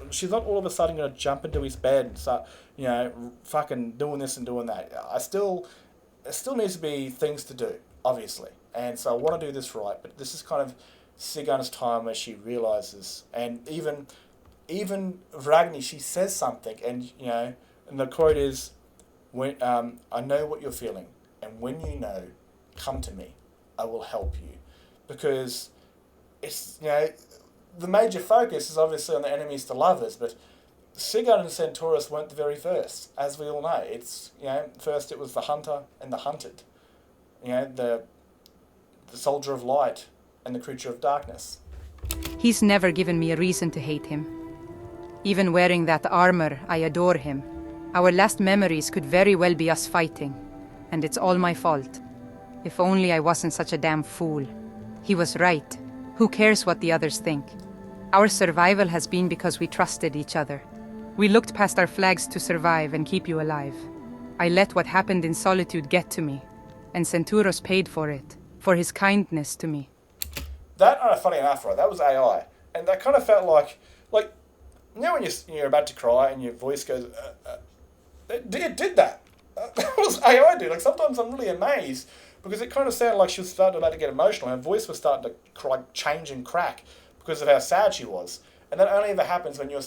She's not all of a sudden going to jump into his bed and start, fucking doing this and doing that. There still needs to be things to do, obviously. And so I want to do this right. But this is kind of Sigurd's time where she realizes, and even Ragni, she says something, and and the quote is, "When I know what you're feeling, and when you know, come to me, I will help you," because it's the major focus is obviously on the enemies to lovers, but Sigurd and Centauros weren't the very first, as we all know. It's first it was the hunter and the hunted, the soldier of light and the creature of darkness. He's never given me a reason to hate him. Even wearing that armor, I adore him. Our last memories could very well be us fighting, and it's all my fault. If only I wasn't such a damn fool. He was right. Who cares what the others think? Our survival has been because we trusted each other. We looked past our flags to survive and keep you alive. I let what happened in Solitude get to me, and Centauros paid for it, for his kindness to me. That, funny enough, right, that was AI. And that kind of felt like when you're about to cry and your voice goes, It did that. That was AI, dude. Like, sometimes I'm really amazed because it kind of sounded like she was starting about to get emotional. Her voice was starting to change and crack because of how sad she was. And that only ever happens when you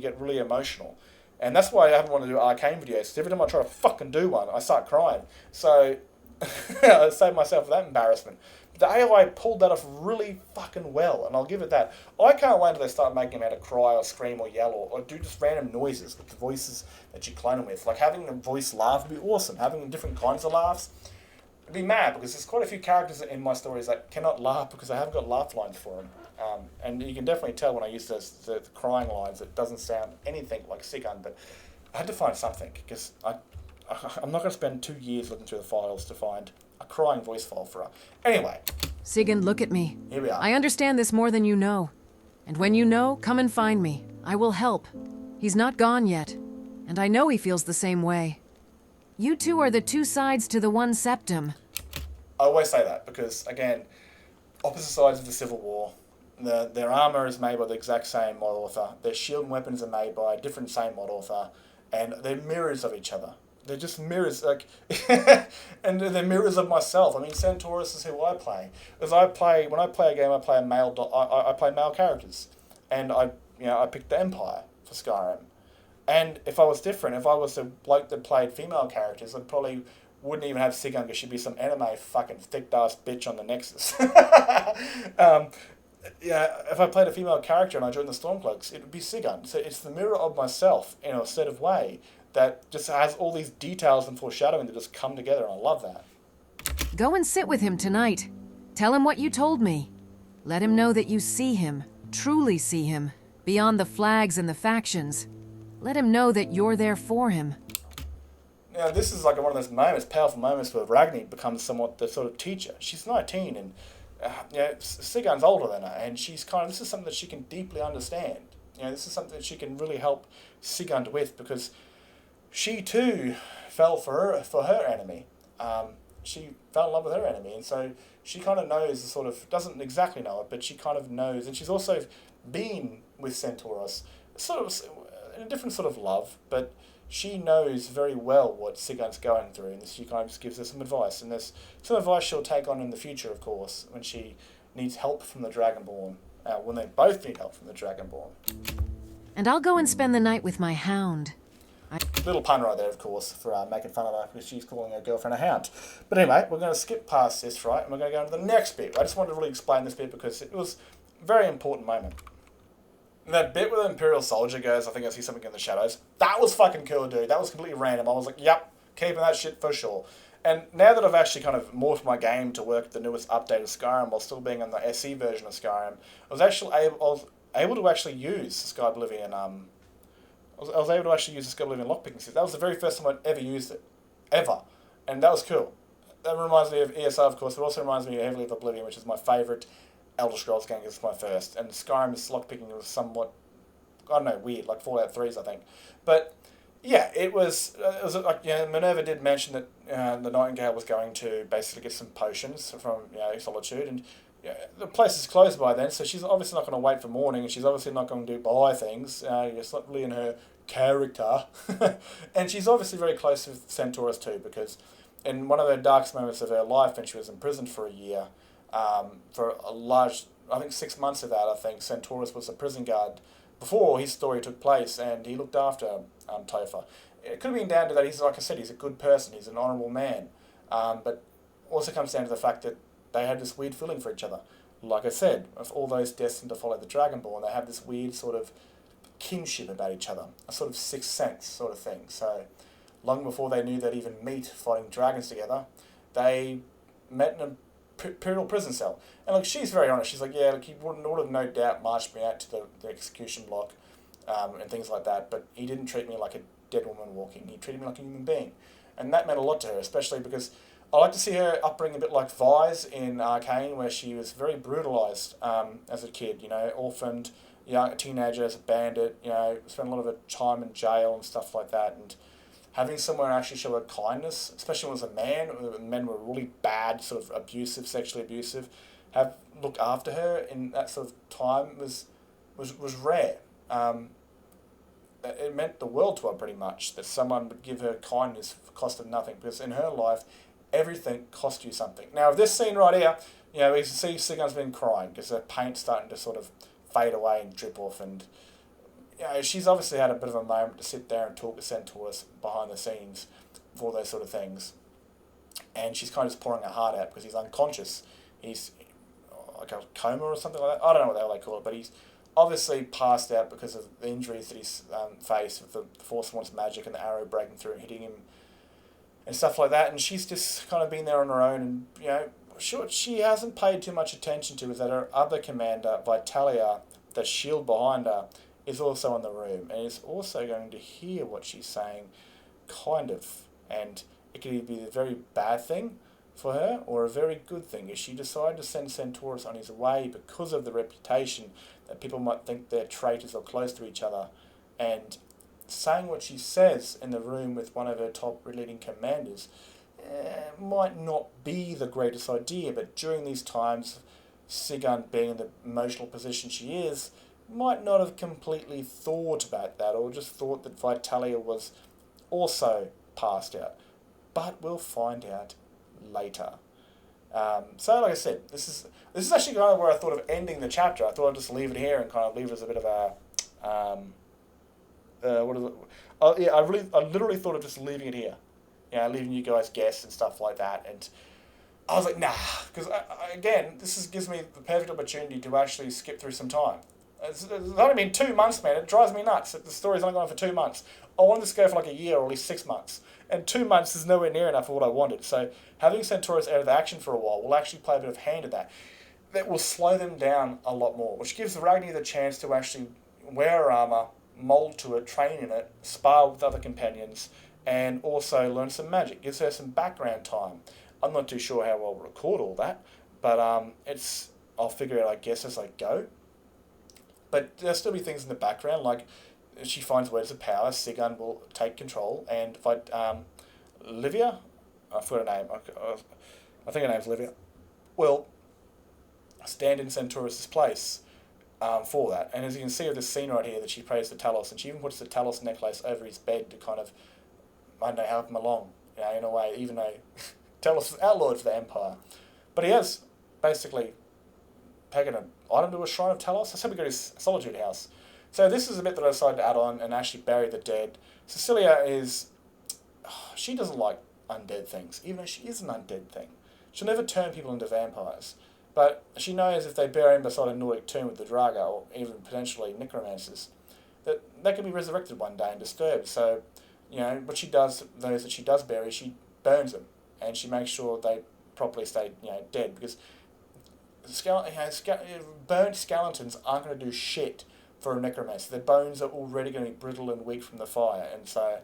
get really emotional. And that's why I haven't wanted to do arcane videos. Every time I try to fucking do one, I start crying. So I saved myself that embarrassment. The AI pulled that off really fucking well, and I'll give it that. I can't wait until they start making him out to cry or scream or yell or do just random noises with the voices that you clone him with. Like, having the voice laugh would be awesome. Having different kinds of laughs would be mad, because there's quite a few characters in my stories that cannot laugh because I haven't got laugh lines for them. And you can definitely tell when I use the crying lines, it doesn't sound anything like Sigun, but I had to find something, because I'm not going to spend 2 years looking through the files to find a crying voice file for her. Anyway. Sigurd, look at me. Here we are. I understand this more than you know. And when you know, come and find me. I will help. He's not gone yet. And I know he feels the same way. You two are the two sides to the one septum. I always say that because, again, opposite sides of the Civil War. Their armour is made by the exact same mod author. Their shield and weapons are made by a different same mod author. And they're mirrors of each other. They're just mirrors, like, and they're mirrors of myself. I mean, Centaurus is who I play. When I play a game, I play I play male characters, and I picked the Empire for Skyrim. And if I was different, if I was a bloke that played female characters, I probably wouldn't even have Sigun, because she'd be some anime fucking thick-ass bitch on the Nexus. If I played a female character and I joined the Stormcloaks, it would be Sigun. So it's the mirror of myself in a set of way that just has all these details and foreshadowing that just come together, and I love that. Go and sit with him tonight. Tell him what you told me. Let him know that you see him, truly see him, beyond the flags and the factions. Let him know that you're there for him. Now, this is like one of those moments, powerful moments, where Ragni becomes somewhat the sort of teacher. She's 19, and Sigun's older than her, and she's this is something that she can deeply understand. This is something that she can really help Sigund with, because she too fell for her enemy. She fell in love with her enemy, and so she kind of knows doesn't exactly know it, but she kind of knows, and she's also been with Centaurus, sort of in a different sort of love, but she knows very well what Sigund's going through, and she kind of just gives her some advice, and there's some advice she'll take on in the future, of course, when she needs help from the Dragonborn, when they both need help from the Dragonborn. And I'll go and spend the night with my hound. Little pun right there, of course, for making fun of her because she's calling her girlfriend a hound. But anyway, we're going to skip past this, right, and we're going to go into the next bit. I just wanted to really explain this bit because it was a very important moment. And that bit where the Imperial soldier goes, I think I see something in the shadows, that was fucking cool, dude. That was completely random. I was like, yep, keeping that shit for sure. And now that I've actually kind of morphed my game to work the newest update of Skyrim while still being on the SE version of Skyrim, I was able to actually use Sky Oblivion. I was able to actually use the Sky Oblivion lockpicking system. That was the very first time I'd ever used it, ever, and that was cool. That reminds me of ESO, of course, but also reminds me heavily of Oblivion, which is my favourite Elder Scrolls game. It's my first, and Skyrim's lockpicking was somewhat, I don't know, weird, like Fallout 3's, I think, but. Yeah, it was like, Minerva did mention that the Nightingale was going to basically get some potions from Solitude, and the place is closed by then, so she's obviously not going to wait for morning, and she's obviously not going to buy things. It's not really in her character, and she's obviously very close with Centaurus too, because in one of her darkest moments of her life, when she was imprisoned for a year, for a large, I think 6 months of that, I think Centaurus was a prison guard before his story took place, and he looked after Topher. It could have been down to that he's, like I said, he's a good person, he's an honourable man, but also comes down to the fact that they had this weird feeling for each other. Like I said, of all those destined to follow the Dragonborn, they have this weird sort of kinship about each other, a sort of sixth sense sort of thing. So, long before they knew they'd even meet fighting dragons together, they met in a Imperial prison cell. And look, she's very honest. She's like, yeah, look, he would have no doubt marched me out to the execution block and things like that, but he didn't treat me like a dead woman walking. He treated me like a human being. And that meant a lot to her, especially because I like to see her upbringing a bit like Vi's in Arcane, where she was very brutalised as a kid, orphaned, a teenager, as a bandit, spent a lot of her time in jail and stuff like that, and having someone actually show her kindness, especially when it was a man, when men were really bad, sort of abusive, sexually abusive, have looked after her in that sort of time was rare. it meant the world to her pretty much, that someone would give her kindness for the cost of nothing, because in her life, everything cost you something. Now, this scene right here, we can see Sigun's been crying because her paint's starting to sort of fade away and drip off, and she's obviously had a bit of a moment to sit there and talk to Centaurus behind the scenes for those sort of things. And she's kind of just pouring her heart out because he's unconscious. He's like a coma or something like that. I don't know what the hell they call it, but he's obviously passed out because of the injuries that he's faced with the Force magic and the arrow breaking through and hitting him and stuff like that. And she's just kind of been there on her own. And, sure, she hasn't paid too much attention to is that her other commander, Vitalia, the shield behind her, is also in the room and is also going to hear what she's saying, kind of. And it could either be a very bad thing for her or a very good thing. If she decided to send Centaurus on his way because of the reputation that people might think they're traitors or close to each other, and saying what she says in the room with one of her top leading commanders might not be the greatest idea, but during these times, Sigun being in the emotional position she is, might not have completely thought about that, or just thought that Vitalia was also passed out. But we'll find out later. So, like I said, this is actually kind of where I thought of ending the chapter. I thought I'd just leave it here and kind of leave it as a bit of a what is it? I literally thought of just leaving it here. Leaving you guys guess and stuff like that. And I was like, nah, because again, gives me the perfect opportunity to actually skip through some time. It's only been 2 months, man. It drives me nuts that the story's only gone for 2 months. I wanted this to go for like a year or at least 6 months. And 2 months is nowhere near enough for what I wanted. So having Centaurus out of action for a while will actually play a bit of hand at that. That will slow them down a lot more, which gives Ragni the chance to actually wear her armour, mould to it, train in it, spar with other companions, and also learn some magic. Gives her some background time. I'm not too sure how I'll record all that, but I'll figure it out, I guess, as I go. But there'll still be things in the background, like if she finds words of power, Sigun will take control, and Livia, I forgot her name, I think her name's Livia, will stand in Centaurus' place for that. And as you can see with this scene right here, that she prays to Talos, and she even puts the Talos necklace over his bed to kind of, I don't know, help him along, in a way, even though Talos is outlawed for the Empire. But he has basically taken an item to a shrine of Talos. That's how we go to his Solitude house. So this is a bit that I decided to add on and actually bury the dead. Cecilia she doesn't like undead things, even though she is an undead thing. She'll never turn people into vampires. But she knows if they bury him beside a Nordic tomb with the Draga, or even potentially necromancers, that they can be resurrected one day and disturbed. So, what she does, those that she does bury, she burns them. And she makes sure they properly stay, dead. Because burnt skeletons aren't going to do shit for a necromancer. Their bones are already going to be brittle and weak from the fire. And so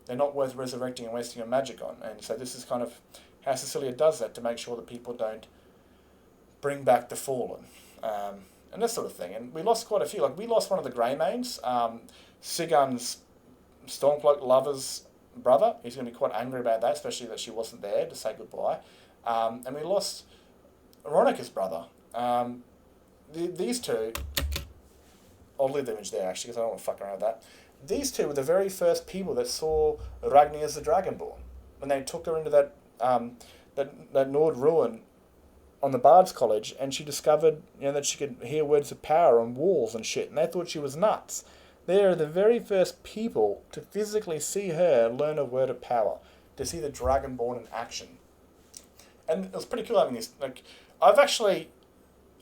they're not worth resurrecting and wasting your magic on. And so this is kind of how Cecilia does that, to make sure that people don't bring back the fallen. And this sort of thing. And we lost quite a few. Like, we lost one of the Greymanes, Sigun's Stormcloak lover's brother. He's going to be quite angry about that, especially that she wasn't there to say goodbye. And we lost Veronica's brother. These two, I'll leave the image there actually, because I don't want to fuck around with that. These two were the very first people that saw Ragni as the Dragonborn. When they took her into that Nord ruin on the Bard's College, and she discovered that she could hear words of power on walls and shit, and they thought she was nuts. They are the very first people to physically see her learn a word of power, to see the Dragonborn in action. And it was pretty cool having this. Like, I've actually,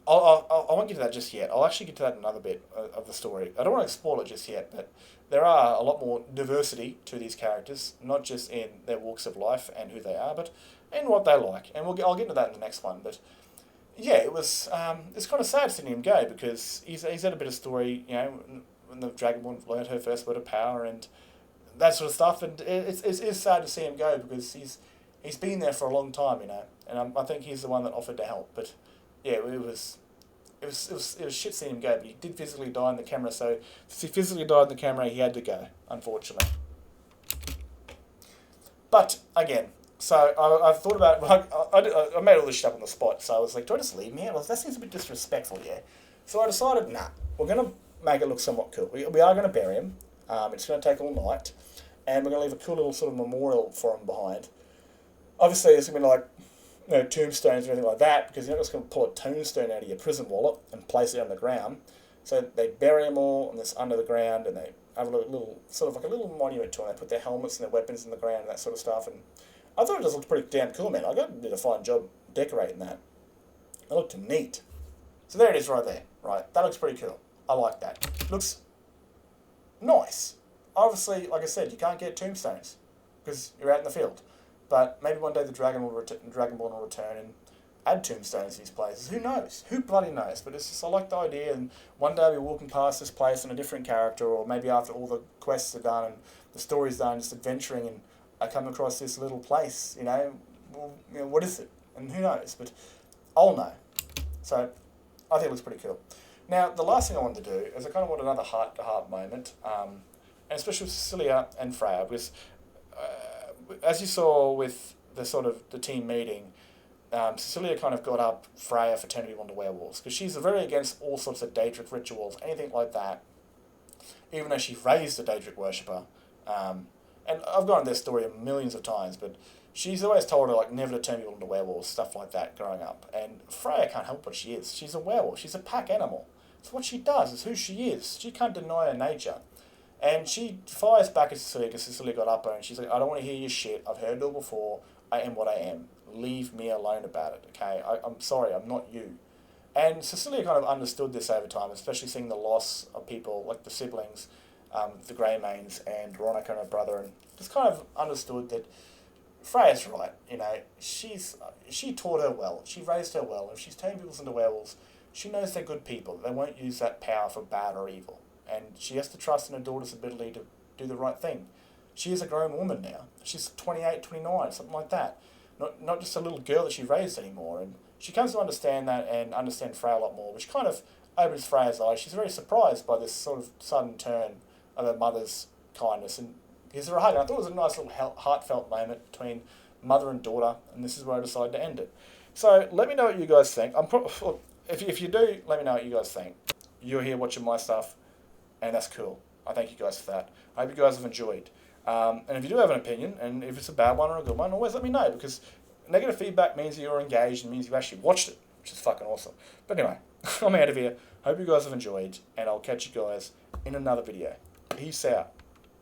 I won't get to that just yet. I'll actually get to that in another bit of the story. I don't want to spoil it just yet, but there are a lot more diversity to these characters, not just in their walks of life and who they are, but in what they like. And I'll get into that in the next one. But yeah, it's kind of sad seeing him go, because he's had a bit of story, when the Dragonborn learned her first word of power and that sort of stuff. And it's sad to see him go, because he's been there for a long time, and I think he's the one that offered to help. But yeah, it was shit seeing him go. But he did physically die in the camera, so since he physically died in the camera, he had to go, unfortunately. But again, so I thought about it. I made all this shit up on the spot. So I was like, do I just leave him here? Well, that seems a bit disrespectful, yeah. So I decided, nah, we're gonna make it look somewhat cool. We are gonna bury him. It's going to take all night, and we're going to leave a cool little sort of memorial for him behind. Obviously, it's going to be like, you know, tombstones or anything like that, because you're not just going to pull a tombstone out of your prison wallet and place it on the ground. So they bury them all and this under the ground, and they have a little sort of like a little monument to them. They put their helmets and their weapons in the ground and that sort of stuff. And I thought it just looked pretty damn cool, man. I did a fine job decorating that. It looked neat. So there it is right there. Right, that looks pretty cool. I like that. Looks nice. Obviously, like I said, you can't get tombstones because you're out in the field. But maybe one day the Dragonborn will return and add tombstones to these places. Who knows? Who bloody knows? But it's just, I like the idea, and one day I'll be walking past this place in a different character, or maybe after all the quests are done and the story's done, just adventuring, and I come across this little place, you know, well, you know, what is it? And who knows? But I'll know. So I think it looks pretty cool. Now, the last thing I wanted to do is I kind of want another heart-to-heart moment, and especially with Cecilia and Freya, because as you saw with the team meeting, Cecilia kind of got up Freya for turning people into werewolves, because she's very against all sorts of Daedric rituals, anything like that, even though she raised a Daedric worshipper. And I've gone into this story millions of times, but she's always told her like never to turn people into werewolves, stuff like that, growing up. And Freya can't help what she is. She's a werewolf. She's a pack animal. It's what she does. It's who she is. She can't deny her nature. And she fires back at Cecilia because Cecilia got up her and she's like, I don't want to hear your shit. I've heard it all before. I am what I am. Leave me alone about it, okay? I'm sorry, I'm not you. And Cecilia kind of understood this over time, especially seeing the loss of people, like the siblings, the Greymanes and Veronica and her brother, and just kind of understood that Freya's right, you know, she taught her well, she raised her well. If she's turning people into werewolves, she knows they're good people. They won't use that power for bad or evil. And she has to trust in her daughter's ability to do the right thing. She is a grown woman now. She's 28, 29, something like that. Not just a little girl that she raised anymore. And she comes to understand that and understand Freya a lot more, which kind of opens Freya's eyes. She's very surprised by this sort of sudden turn of her mother's kindness, and gives her a hug. And I thought it was a nice little heartfelt moment between mother and daughter, and this is where I decided to end it. So let me know what you guys think. If you do, let me know what you guys think. You're here watching my stuff, and that's cool. I thank you guys for that. I hope you guys have enjoyed. And if you do have an opinion, and if it's a bad one or a good one, always let me know, because negative feedback means that you're engaged and means you've actually watched it, which is fucking awesome. But anyway, I'm out of here. Hope you guys have enjoyed, and I'll catch you guys in another video. Peace out.